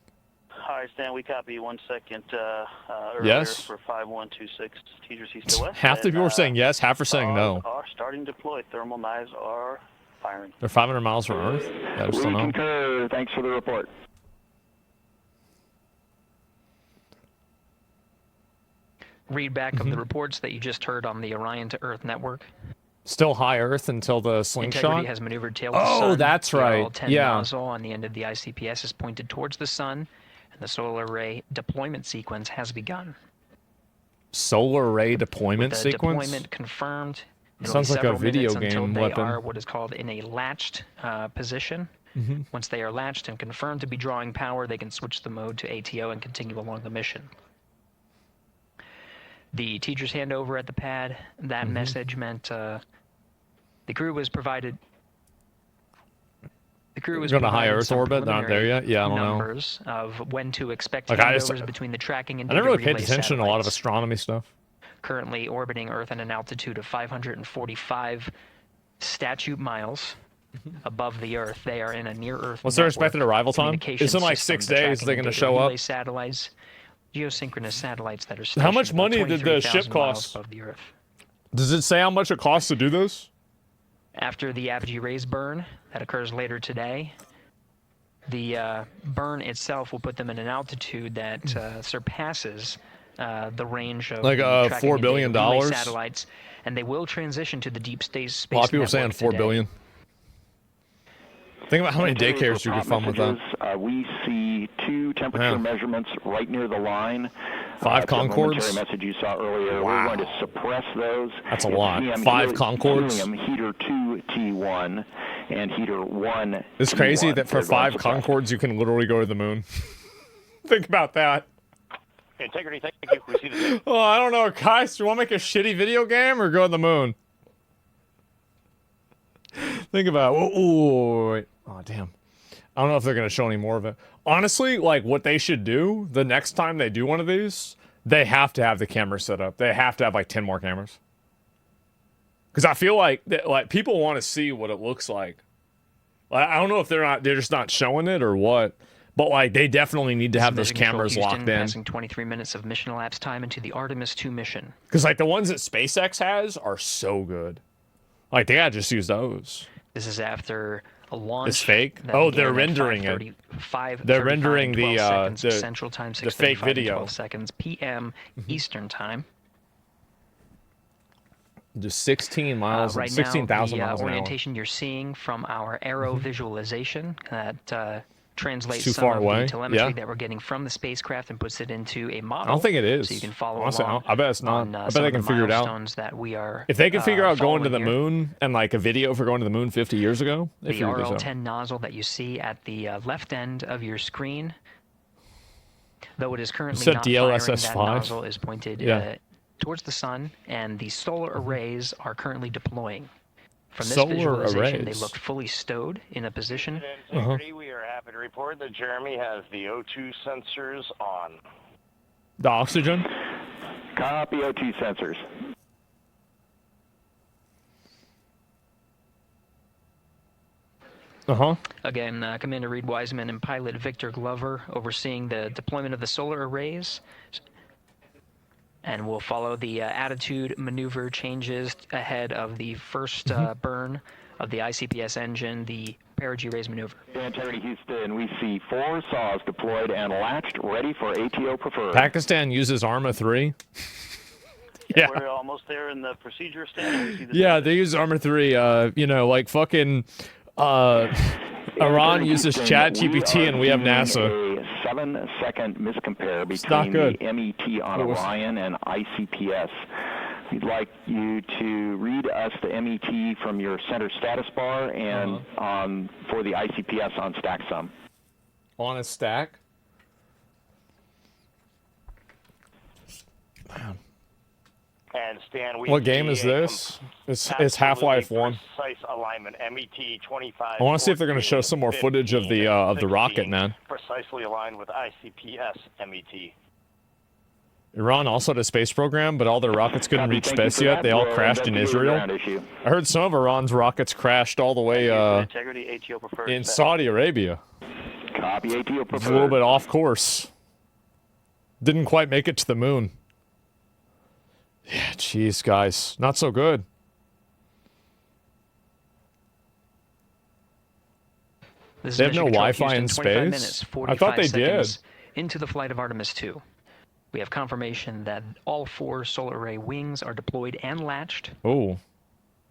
Hi, Stan. We copy 1 second earlier Yes. for 5126 Tidris east to west. Half the people are saying yes, half are saying no. Are starting to deploy. Thermal knives are firing. They're 500 miles from Earth? Yeah, I just We don't know. concur. Thanks for the report. Read back of the reports that you just heard on the Orion to Earth network. Still high Earth until the slingshot? Integrity has maneuvered tail to Oh, sun. that's The right. RL-10 Yeah. nozzle on the end of the ICPS is pointed towards the sun, and the solar array deployment sequence has begun. Solar array deployment The sequence? deployment confirmed. It It'll sounds be like a several video minutes until game they weapon. are what is called in a latched position. Mhm. Once they are latched and confirmed to be drawing power, they can switch the mode to ATO and continue along the mission. The teacher's handover at the pad, that Mm-hmm. message meant the crew was provided. The crew was Going to high provided Earth some orbit? They're not there preliminary yet? Yeah, I don't know. numbers of when to expect Like, I just- handovers between the tracking and I never data really paid relay attention to a lot of satellites. astronomy stuff. Currently orbiting Earth at an altitude of 545 statute miles above the Earth. They are in a near-Earth What's their network expected arrival time? communication It's in like system. 6 The days. tracking They're and going to data show relay up. satellites, geosynchronous satellites that are How much stationed about money did the 23,000 ship miles cost? above the Earth. Does it say how much it costs to do this? After the apogee raise burn that occurs later today, the burn itself will put them in an altitude that surpasses the range of like the tracking $4 and billion data relay satellites, and they will transition to the deep space. A lot of people saying $4 today. billion. Think about how many daycares you could fund with that. We see 2 temperature measurements right near the line. 5 Concords? The message you saw earlier. Wow. We're going to suppress those. That's a lot. 5 Concords? Helium, heater 2 T1 and heater 1 It's T1. crazy that for 5 Concords you can literally go to the moon. Think about that. Integrity, thank you. We see the Oh, I don't know, guys. Do you want to make a shitty video game or go to the moon? Think about it. Oh, wait. Oh, damn. I don't know if they're going to show any more of it. Honestly, like, what they should do the next time they do one of these, they have to have the camera set up. They have to have, like, 10 more cameras. Because I feel like people want to see what it looks like. I don't know if they're just not showing it or what. But, like, they definitely need to have those cameras locked in. Passing 23 minutes of mission elapsed time into the Artemis 2 mission. Because, like, the ones that SpaceX has are so good. Like, they gotta just use those. This is after a launch. It's fake? Oh, they're rendering it. They're rendering the Central Time, the fake video. 12 seconds p.m. Eastern Time. Just 16 miles, right 16,000 now, miles the an hour. orientation you're seeing from our aero visualization that translates too some far of away. the telemetry Yeah. that we're getting from the spacecraft and puts it into a model. I don't think it is. So you can follow Honestly, along. I bet it's not. On, I bet some they of can the figure it out. milestones that we are. If they can figure out going to the following here. moon and like a video for going to the moon 50 years ago, they The figured this out. RL-10 nozzle that you see at the left end of your screen, though it is currently said not firing, that DLSS-5? nozzle is pointed Yeah. towards the sun, and the solar arrays are currently deploying. From this Solar visualization, they arrays. look fully stowed in a position. Integrity, we are happy to report that Jeremy has the O2 sensors on. The oxygen? Copy O2 sensors. Again, Commander Reed Wiseman and pilot Victor Glover overseeing the deployment of the solar arrays. And we'll follow the attitude maneuver changes ahead of the first burn of the ICPS engine, the perigee raise maneuver. Integrity Houston, we see 4 saws deployed and latched, ready for ATO preferred. Pakistan uses Arma 3. Yeah. We're almost there in the procedure stand. We see the Yeah, they use Arma 3. You know, like fucking Iran uses ChatGPT and we have NASA. A 7-second miscompare not between good. the MET on Orion and ICPS. We'd like you to read us the MET from your center status bar and for the ICPS on StackSum. On a stack? Man. And Stan, we What game is this? It's Half-Life 1. Precise alignment, MET 25. I want to see if they're going to show some more footage of the rocket, man. Precisely aligned with ICPS MET. Iran also had a space program, but all their rockets couldn't reach space yet. They all crashed in Israel. I heard some of Iran's rockets crashed all the way Integrity, ATO preferred. in Saudi Arabia. Copy, ATO It's a preferred. little bit off course. Didn't quite make it to the moon. Yeah, jeez, guys. Not so good. This is They have no Mission Control Wi-Fi in Houston, 25 space? minutes, I 45 thought they seconds did. into the flight of Artemis 2. We have confirmation that all 4 solar array wings are deployed and latched. Oh.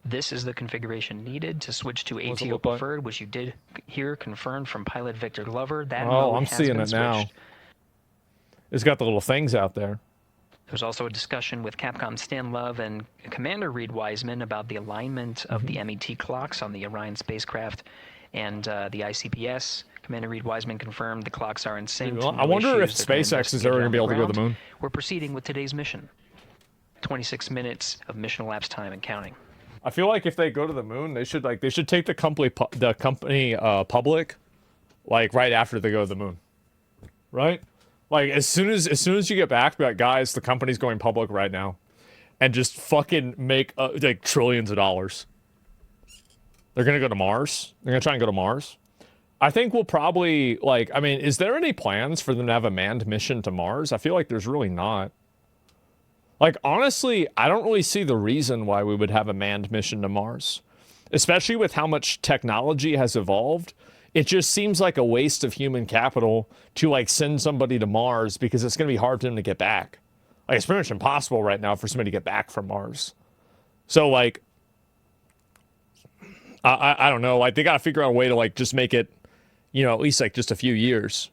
This is the configuration needed to switch to What's it ATO look like? preferred, which you did hear confirmed from pilot Victor Glover. That Oh, mode I'm has seeing been it now. switched. It's got the little things out there. There's also a discussion with Capcom Stan Love and Commander Reed Wiseman about the alignment of the MET clocks on the Orion spacecraft and the ICPS. Commander Reed Wiseman confirmed the clocks are in sync. I no wonder if issues. They're gonna SpaceX is ever going to be able to go to the ground. moon. We're proceeding with today's mission. 26 minutes of mission elapsed time and counting. I feel like if they go to the moon, they should take the company public, like right after they go to the moon, right? Like as soon as you get back, be like, guys, the company's going public right now, and just fucking make like trillions of dollars. They're gonna go to Mars. They're gonna try and go to Mars. I think we'll probably like. I mean, is there any plans for them to have a manned mission to Mars? I feel like there's really not. Like, honestly, I don't really see the reason why we would have a manned mission to Mars. Especially with how much technology has evolved. It just seems like a waste of human capital to, like, send somebody to Mars because it's going to be hard for them to get back. Like, it's pretty much impossible right now for somebody to get back from Mars. So, like, I don't know. Like, they got to figure out a way to, like, just make it, you know, at least, like, just a few years.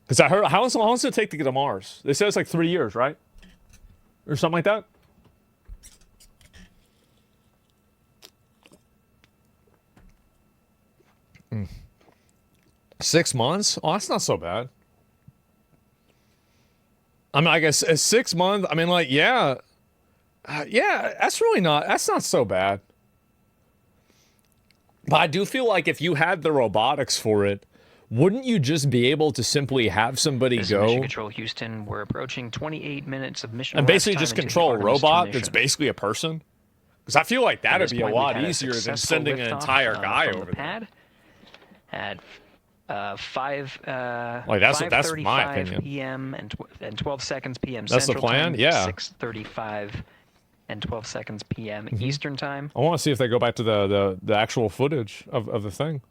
Because I heard, how long does it take to get to Mars? They said it's like 3 years, right? Or something like that? Mm. 6 months? Oh, that's not so bad. I mean, I guess 6 months, I mean, like, yeah. Yeah, that's not so bad. But I do feel like if you had the robotics for it, wouldn't you just be able to simply have somebody This is go Mission Control Houston. We're approaching 28 minutes of mission and basically elapsed just time into the control a Artemis II robot mission. that's basically a person? Because I feel like At that'd this be a point, we've lot had easier than successful sending an liftoff, entire guy from over the there. pad at 5 Like, that's my 5:35 opinion. p.m. and 12 seconds p.m. That's the Central plan? Time, Yeah. 6:35 and 12 seconds p.m. Mm-hmm. Eastern Time. I want to see if they go back to the actual footage of the thing.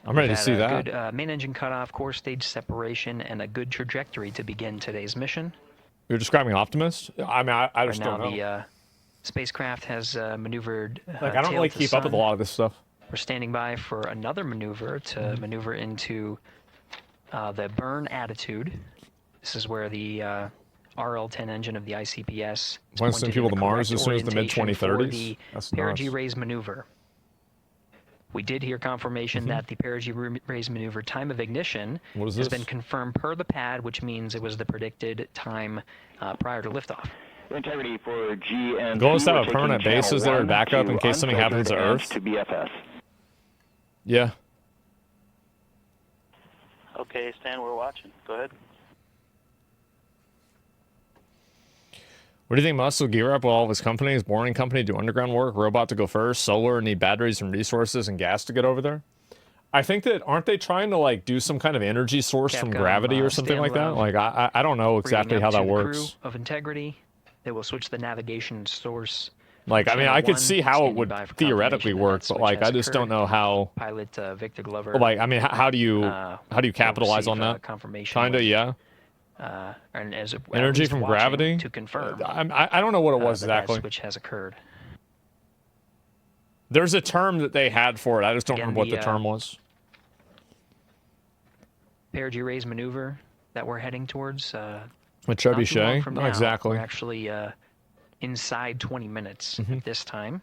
I'm ready to We've see had a that. Good main engine cutoff, core stage separation, and a good trajectory to begin today's mission. You're describing Optimist? I mean, I just Right now, don't know. the spacecraft has maneuvered. Like, I don't tail really to keep up with a sun. lot of this stuff. We're standing by for another maneuver to maneuver into the burn attitude. This is where the RL-10 engine of the ICPS is Want to send pointed people in to the Mars correct as soon as the orientation for mid-2030s? the That's perigee nuts. raise maneuver. We did hear confirmation that the perigee raise maneuver time of ignition What is has this? been confirmed per the pad, which means it was the predicted time prior to liftoff. Integrity for GN. Goals to have a permanent bases there and backup in case something happens to Earth. To BFS. Yeah. Okay, Stan, we're watching. Go ahead. What do you think Musk will gear up with all of his companies? Boring company, do underground work, robot to go first, solar, need batteries and resources and gas to get over there? I think that, aren't they trying to, like, do some kind of energy source from Capcom, gravity or something Stan like that? Love. Like, I don't know exactly Bringing how up that to the works. Crew of Integrity, they will switch the navigation source. Like, I mean, Channel I could 1, see how it standing would by for theoretically confirmation that work, that but, switch like, has I just don't occurred. know how. Pilot Victor Glover. Like, I mean, how do you will capitalize on receive, that? confirmation Kinda, with, yeah. And as at Energy least from watching gravity to confirm. I don't know what it was that exactly. switch has occurred. There's a term that they had for it. I just don't Again, remember what the the, term was. Perigee raise maneuver that we're heading towards. With not too long Trebuchet? from Not now. exactly. We're actually inside 20 minutes at this time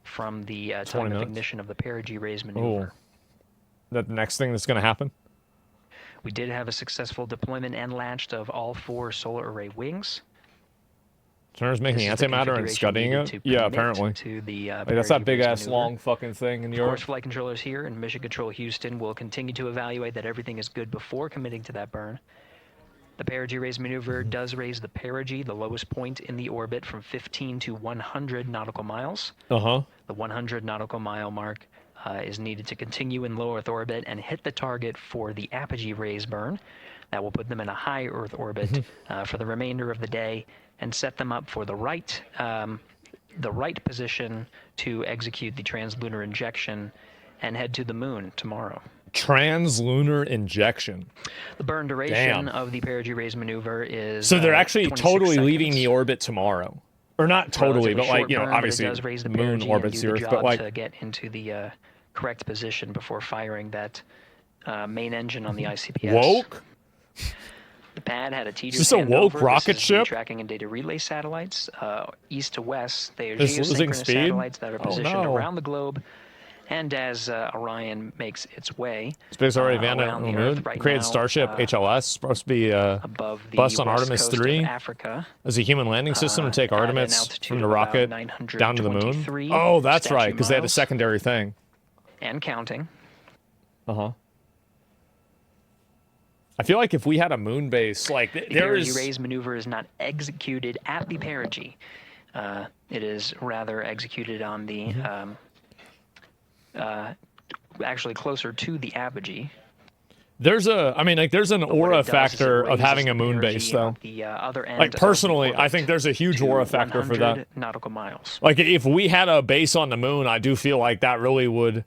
from the 20 time of minutes? ignition of the perigee raise Oh, maneuver. that the next thing that's going to happen? We did have a successful deployment and launched of all 4 solar array wings. Turner's making This is the antimatter and configuration studying needed it? to Yeah, permit apparently. to the, Like, that's that perigee raise big-ass maneuver. long fucking thing in New Of course, York. flight controllers here in Mission Control Houston will continue to evaluate that everything is good before committing to that burn. The perigee raise maneuver does raise the perigee, the lowest point in the orbit, from 15 to 100 nautical miles. Uh-huh. The 100 nautical mile mark is needed to continue in low Earth orbit and hit the target for the apogee raise burn. That will put them in a high Earth orbit for the remainder of the day and set them up for the right position to execute the translunar injection and head to the moon tomorrow. Translunar injection. The burn duration Damn. of the perigee raise maneuver is So they're actually 26 totally seconds. leaving the orbit tomorrow. Or not totally, Relatively but, like, short you know, burn, but obviously it does raise the the moon perigee and orbits do the the Earth, job but, like, to get into the correct position before firing that main engine on the ICPS. woke? The pad had a teeter. Is this a woke handover. rocket This is the ship? tracking and data relay satellites, east to west. They are Is losing geosynchronous speed? satellites that are Oh, positioned no. around the globe. And as Orion makes its way Space already around abandoned the the Earth moon. right Created now, Starship HLS, supposed to be above the bust on west Artemis coast of 3 Africa, as a human landing system to take at an Artemis altitude from the of about rocket down to the moon. 923 Oh, that's statute right, because they had a miles. secondary thing. and counting. Uh-huh. I feel like if we had a moon base, like, The there perigee is... raise maneuver is not executed at the perigee. It is rather executed on the actually closer to the apogee. There's a, I mean, like, there's an But what aura it does is it factor of raises having a the moon perigee base, though. at the other end Like, of the personally, I orbit think there's a huge to aura factor for 100 that. nautical miles. Like, if we had a base on the moon, I do feel like that really would,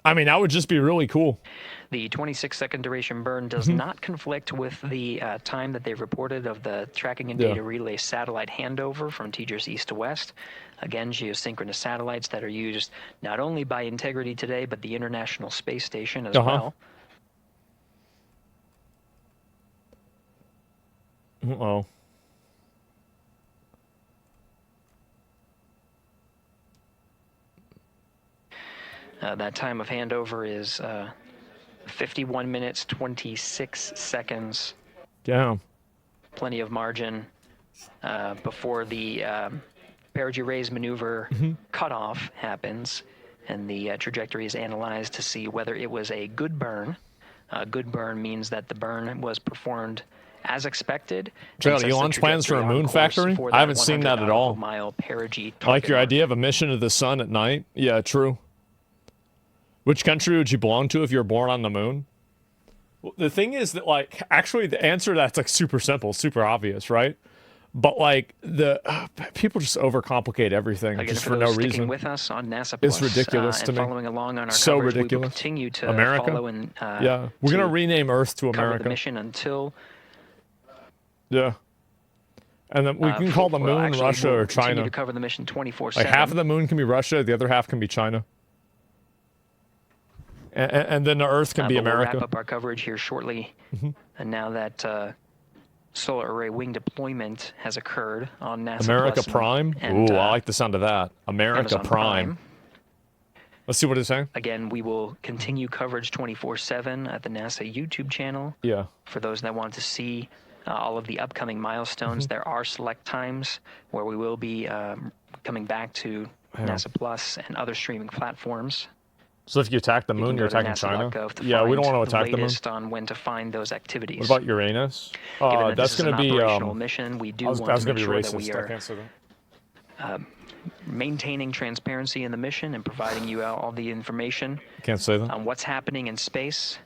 I mean, that would just be really cool. The 26-second duration burn does not conflict with the time that they reported of the tracking and data relay satellite handover from TGERS east to west. Again, geosynchronous satellites that are used not only by Integrity today, but the International Space Station as well. Uh-oh. That time of handover is 51 minutes, 26 seconds. Damn. Plenty of margin before the perigee raise maneuver cutoff happens, and the trajectory is analyzed to see whether it was a good burn. A good burn means that the burn was performed as expected. Check out Elon's plans for a moon factory. I haven't seen that at all. I like your idea of a mission to the sun at night. Yeah, true. Which country would you belong to if you were born on the moon? Well, the thing is that, like, actually the answer to that's like super simple, super obvious, right? But like people just overcomplicate everything just for no reason. With us on NASA Plus, it's ridiculous to me. Following along on our so coverage, ridiculous. We will continue to America. Follow and, yeah, we're gonna rename Earth to America. The mission until. Yeah. And then we can call the moon Russia or China. Continue to cover the mission 24/7. Like half of the moon can be Russia, the other half can be China. And then the Earth can be America. We'll wrap up our coverage here shortly. And now that solar array wing deployment has occurred on NASA America Plus Prime? And, ooh, I like the sound of that. America Amazon Prime. Let's see what it's saying. Again, we will continue coverage 24/7 at the NASA YouTube channel. Yeah. For those that want to see all of the upcoming milestones, there are select times where we will be coming back to NASA Plus and other streaming platforms. So if you attack the moon, you're attacking China? Yeah, we don't want to attack the moon. On when to find those activities. What about Uranus? That's going to be mission. We do want to make sure that we are maintaining transparency in the mission and providing you all the information. Can't say that. On what's happening in space,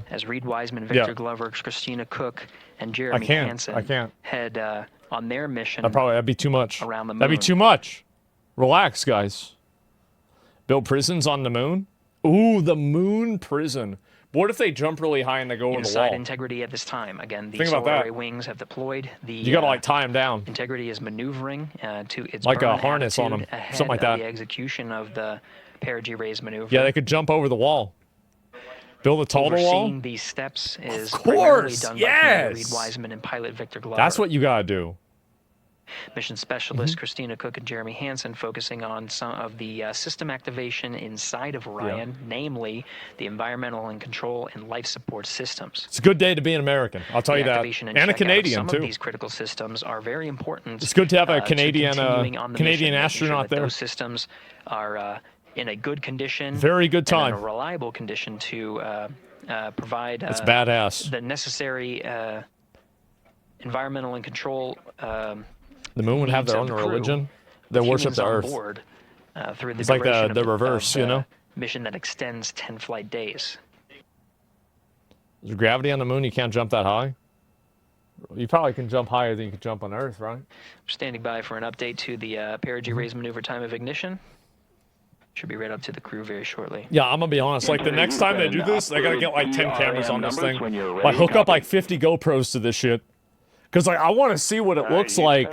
as Reed Wiseman, Victor Glover, Christina Cook, and Jeremy Hansen head on their mission. That'd be too much. Around the moon. That'd be too much. Relax, guys. Build prisons on the moon? Ooh, the moon prison. What if they jump really high and they go over the wall? Inside Integrity at this time. Again, the solar array wings have deployed. You gotta like tie them down. Integrity is maneuvering to its like a harness on them, something like that. The execution of the perigee raise maneuver. Yeah, they could jump over the wall. Build a taller wall. Overseeing these steps is primarily done by Reed Wiseman and pilot Victor Glover. That's what you gotta do. Mission specialists Christina Cook and Jeremy Hansen focusing on some of the system activation inside of Orion, namely the environmental and control and life support systems. It's a good day to be an American, I'll tell you that. And a Canadian, too. Some of these critical systems are very important. It's good to have a Canadian astronaut there. Those systems are in a good condition. Very good time. And in a reliable condition to provide That's badass. The necessary environmental and control the moon would have their own religion. They worship the Earth. Through the it's like the reverse, you know? Mission that extends 10 flight days. Is there gravity on the moon? You can't jump that high? You probably can jump higher than you can jump on Earth, right? We're standing by for an update to the perigee raise maneuver time of ignition. Should be right up to the crew very shortly. Yeah, I'm going to be honest. Like, the next time they do this, they got to get like 10 cameras on this thing. Like, hook up like 50 GoPros to this shit. Because, like, I want to see what it looks like.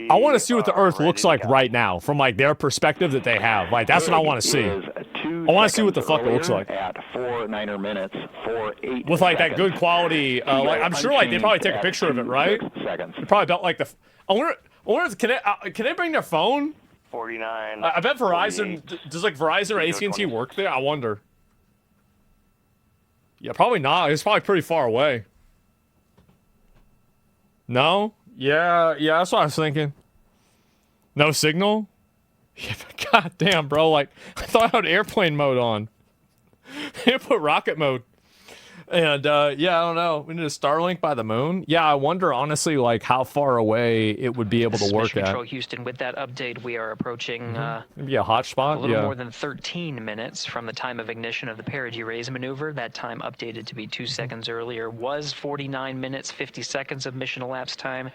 I want to see what the Earth looks like right now from, like, their perspective that they have. Like, that's what I want to see. I want to see what the fuck it looks like. At 4 9 minutes, 4 8 with, like, that good quality, like, I'm sure, like, they probably take a picture of it, right? They probably about, like, I wonder if, can they bring their phone? 49. I bet Verizon, does, like, Verizon or AT&T work there? I wonder. Yeah, probably not. It's probably pretty far away. No? Yeah, that's what I was thinking. No signal? Yeah, God damn, bro. Like, I thought I had airplane mode on. They put rocket mode. And, yeah, I don't know. We need a Starlink by the moon? Yeah, I wonder, honestly, like, how far away it would be able to work at. Control Houston, with that update, we are approaching maybe a hotspot? A little more than 13 minutes from the time of ignition of the perigee raise maneuver. That time updated to be 2 seconds earlier was 49 minutes, 50 seconds of mission elapsed time.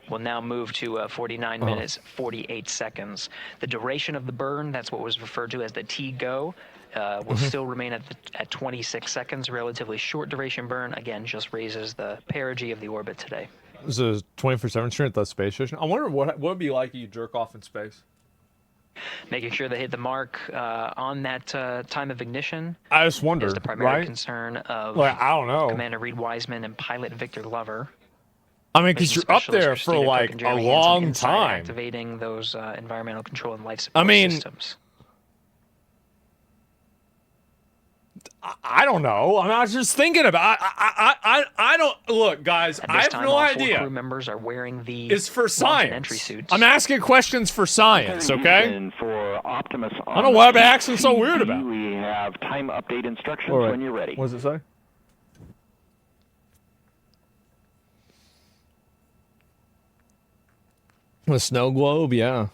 Will now move to 49 minutes, 48 seconds. The duration of the burn, that's what was referred to as the T-GO. will still remain at 26 seconds. Relatively short duration burn. Again, just raises the perigee of the orbit today. This is 24/7 stream at the space station. I wonder what would it be like if you jerk off in space. Making sure they hit the mark on that time of ignition. I just wonder, is the primary right? concern of I don't know. Commander Reed Wiseman and pilot Victor Glover. I mean, because you're up there Christina for Cook like and a Jeremy Hansen long inside time. activating those environmental control and life support I mean, systems. I don't know. I mean, I was just thinking about. I don't look, guys. At I this have time, no all idea. 4 crew members are wearing the It's for launch and science. entry suits. I'm asking questions for science, okay? And for Optimus, I don't know why I'm acting so weird about it. We have time update instructions All right. when you're ready. What does it say? The snow globe, yeah.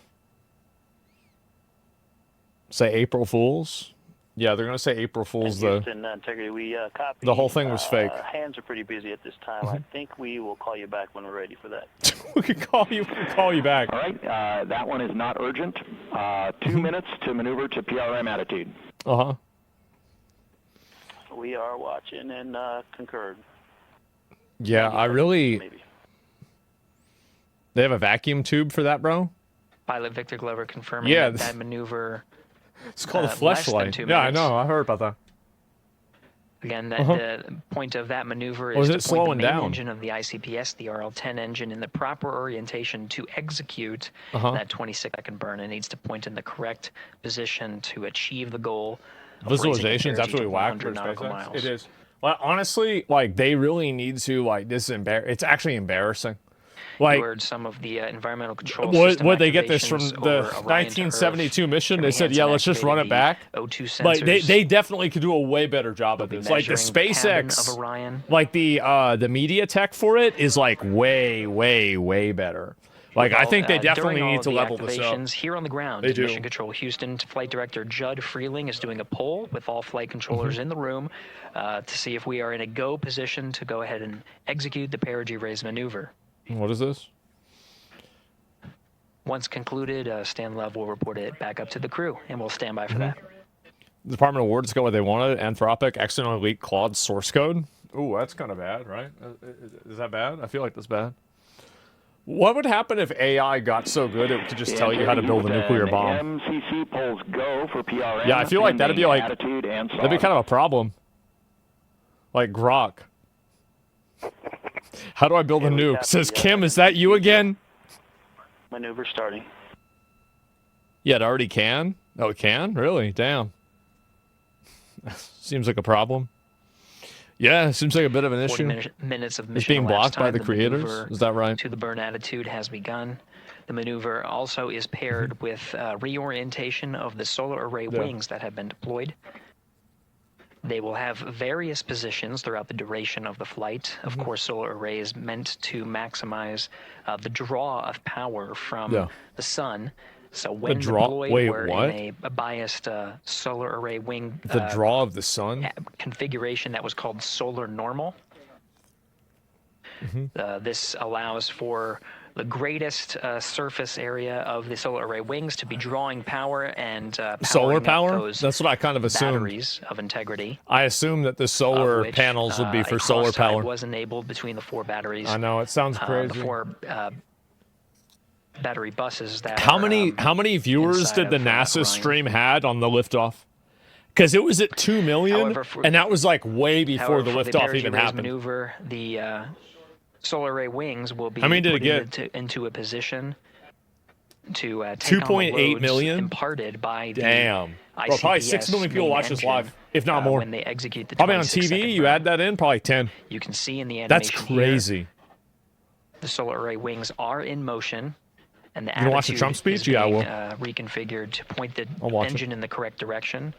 Say April Fools. Yeah, they're gonna say April Fools. The Houston, Integrity, we copy. the whole thing was fake. Hands are pretty busy at this time. I think we will call you back when we're ready for that. we can call you back. All right, that one is not urgent. 2 minutes to maneuver to PRM attitude. Uh-huh. We are watching and concurred. Yeah, I really. Maybe. They have a vacuum tube for that, bro. Pilot Victor Glover confirming Yeah, that maneuver. It's called a less than fleshlight. 2 Yeah, I minutes. know. I heard about that. Again, the point of that maneuver Or is is it to point slowing the main down? engine of the ICPS, the RL-10 engine, in the proper orientation to execute that 26-second burn. It needs to point in the correct position to achieve the goal. Visualization is absolutely whack for SpaceX. It is. Well, honestly, like they really need to like this is it's actually embarrassing. Like Word some of the environmental control what they get this from activations the over Orion to 1972 mission? They said, Hansen yeah, let's just run it back. activated the O2 Like sensors. they definitely could do a way better job of Be this. Like the measuring cabin SpaceX, of Orion. like the media tech for it is like way better. Like I think they definitely during all need of to the level this up. activations here on the ground, They do. Mission Control Houston, Flight Director Judd Freeling is doing a poll with all flight controllers in the room to see if we are in a go position to go ahead and execute the perigee raise maneuver. What is this? Once concluded, Stan Love will report it back up to the crew, and we'll stand by for that. The Department of Awards got what they wanted. Anthropic accidentally leaked Claude's source code. Ooh, that's kind of bad, right? Is that bad? I feel like that's bad. What would happen if AI got so good it could just tell you how to build a nuclear bomb? MCC polls go for PRM. Yeah, I feel like that'd be like attitude and that'd be kind of a problem. Like Grok. How do I build a nuke? Says Kim, is that you again? Maneuver starting. Yeah, it already can. Oh, it can? Really? Damn. Seems like a problem. Yeah, seems like a bit of an 40 issue. minutes of It's mission being elapsed blocked by time. the creators. maneuver Is that right? To the burn attitude has begun. The maneuver also is paired with reorientation of the solar array Yeah. wings that have been deployed. They will have various positions throughout the duration of the flight. Of course, solar array is meant to maximize the draw of power from the sun. So when deployed, wait, we're what? in a biased solar array wing The draw of the sun? configuration that was called solar normal. This allows for the greatest surface area of the solar array wings to be drawing power and Solar powering up power? those That's what I kind of assumed. batteries of integrity. I assume that the solar of which, panels would be for a solar cross tie power. was enabled between the 4 batteries. I know, it sounds The crazy. 4 battery buses that How are, many viewers inside did the of, NASA Orion. stream had on the liftoff? Because it was at 2 million, However, and that was like way before the However, for liftoff perigee even raise happened. maneuver, the solar array wings will be How many did it put get? into a position to take on the 2.8 loads million? imparted by the Damn. Bro, probably 6 ICPS million people main watch this engine, live, if not more. when they execute the Probably on 26-second TV, you burn. add that in, probably 10. You can see in the That's animation here, crazy. the solar array wings are in motion, and the You gonna watch the attitude Trump speech? is Yeah, I being, will. reconfigured to point the I'll watch it. engine in the correct direction.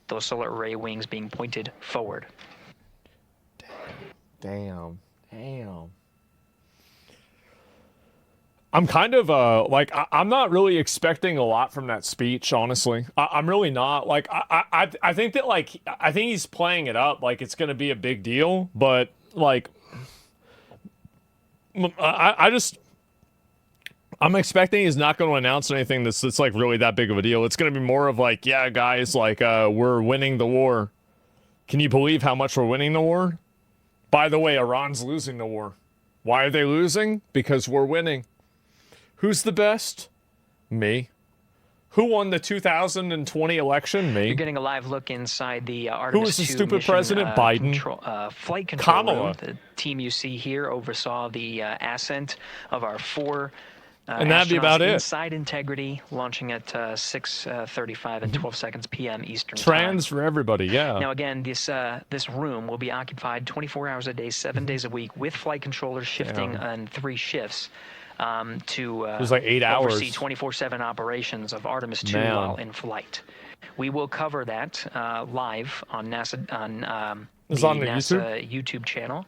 Those solar array wings being pointed forward. Damn. I'm kind of like I'm not really expecting a lot from that speech, honestly. I'm really not. Like I think that like I think he's playing it up like it's gonna be a big deal, but like I just I'm expecting he's not going to announce anything that's like really that big of a deal. It's going to be more of like, yeah, guys, like we're winning the war. Can you believe how much we're winning the war? By the way, Iran's losing the war. Why are they losing? Because we're winning. Who's the best? Me. Who won the 2020 election? Me. You're getting a live look inside the Artemis Who was the 2 stupid mission, president? Biden. Flight control Kamala. room. The team you see here oversaw the ascent of our 4 and that'd be about it. Inside integrity, launching at 6:35 and 12 seconds p.m. Eastern Trans time. for everybody, yeah. Now again, this room will be occupied 24 hours a day, 7 days a week, with flight controllers shifting on 3 shifts to There's like 8 hours. oversee 24/7 operations of Artemis 2 Man. while in flight. We will cover that live on NASA the NASA YouTube channel.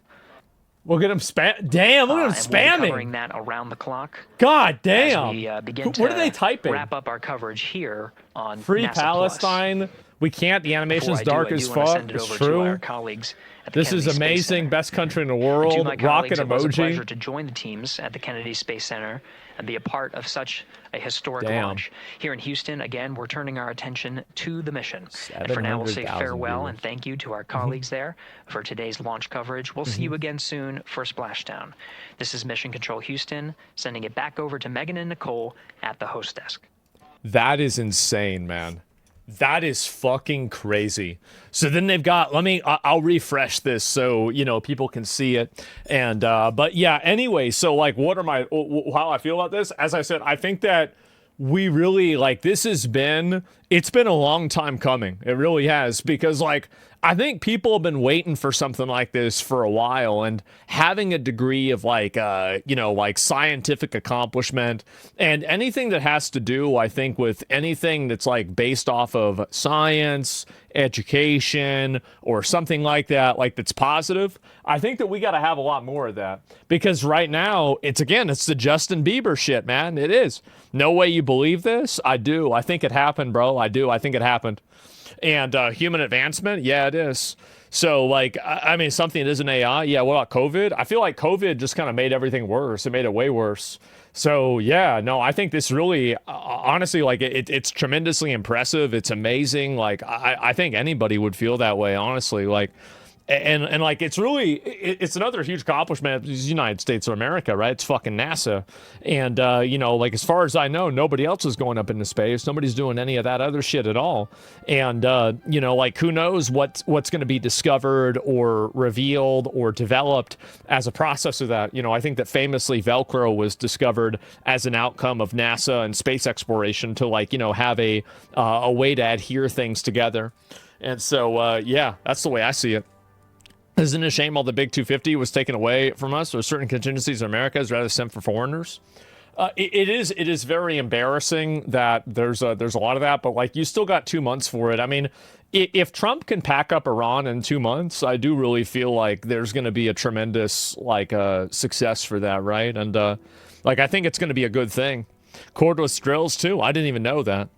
We'll get him spam. Damn, look at him spamming. We'll be covering that around the clock. God damn. As we begin what are they typing? Wrap up our coverage here on Free NASA Palestine. Plus. We can't. The animation's Before I dark do, I as do wanna fuck. send it It's over to true. our colleagues at the This is Kennedy Space amazing. Center. Best country in the To world. my Rocket colleagues, it was a emoji. pleasure to join the teams at the Kennedy Space Center and be a part of such a historic launch. Here in Houston, again, we're turning our attention to the mission. And for now, we'll say 700,000 farewell viewers. and thank you to our colleagues there for today's launch coverage. We'll see you again soon for Splashdown. This is Mission Control Houston, sending it back over to Megan and Nicole at the host desk. That is insane, man. That is fucking crazy. So then they've got, I'll refresh this so, you know, people can see it. And, but yeah, anyway, so like, how I feel about this? As I said, I think that we really, like, it's been a long time coming. It really has, because like, I think people have been waiting for something like this for a while, and having a degree of like, like scientific accomplishment and anything that has to do, I think, with anything that's like based off of science, education, or something like that, like that's positive. I think that we got to have a lot more of that, because right now it's the Justin Bieber shit, man. It is. No way you believe this? I do. I think it happened, bro. I do. I think it happened. And human advancement, yeah, it is. So, like, I mean, something that isn't AI. Yeah, what about COVID? I feel like COVID just kind of made everything worse. It made it way worse. So, yeah, no, I think this really, honestly, like, it's tremendously impressive. It's amazing. Like, I think anybody would feel that way, honestly. Like, and like, it's really, it's another huge accomplishment of the United States of America, right? It's fucking NASA. And, like, as far as I know, nobody else is going up into space. Nobody's doing any of that other shit at all. And, like, who knows what's going to be discovered or revealed or developed as a process of that. You know, I think that famously Velcro was discovered as an outcome of NASA and space exploration to, like, have a way to adhere things together. And so, yeah, that's the way I see it. Isn't it a shame all the big 250 was taken away from us, or certain contingencies in America is rather sent for foreigners? It is very embarrassing that there's a lot of that, but like, you still got 2 months for it. I mean, if Trump can pack up Iran in 2 months, I do really feel like there's going to be a tremendous success for that, right? And I think it's going to be a good thing. Cordless drills too. I didn't even know that.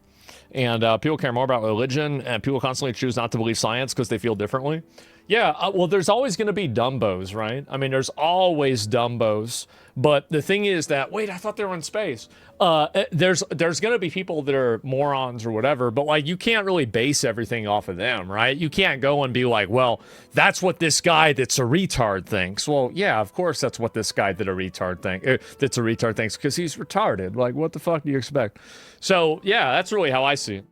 And people care more about religion, and people constantly choose not to believe science because they feel differently. Yeah, well, there's always going to be dumbos, right? I mean, there's always dumbos. But the thing is that, wait, I thought they were in space. There's going to be people that are morons or whatever, but like, you can't really base everything off of them, right? You can't go and be like, well, that's what this guy that's a retard thinks. Well, yeah, of course that's what this guy that's a retard thinks, because he's retarded. Like, what the fuck do you expect? So, yeah, that's really how I see it.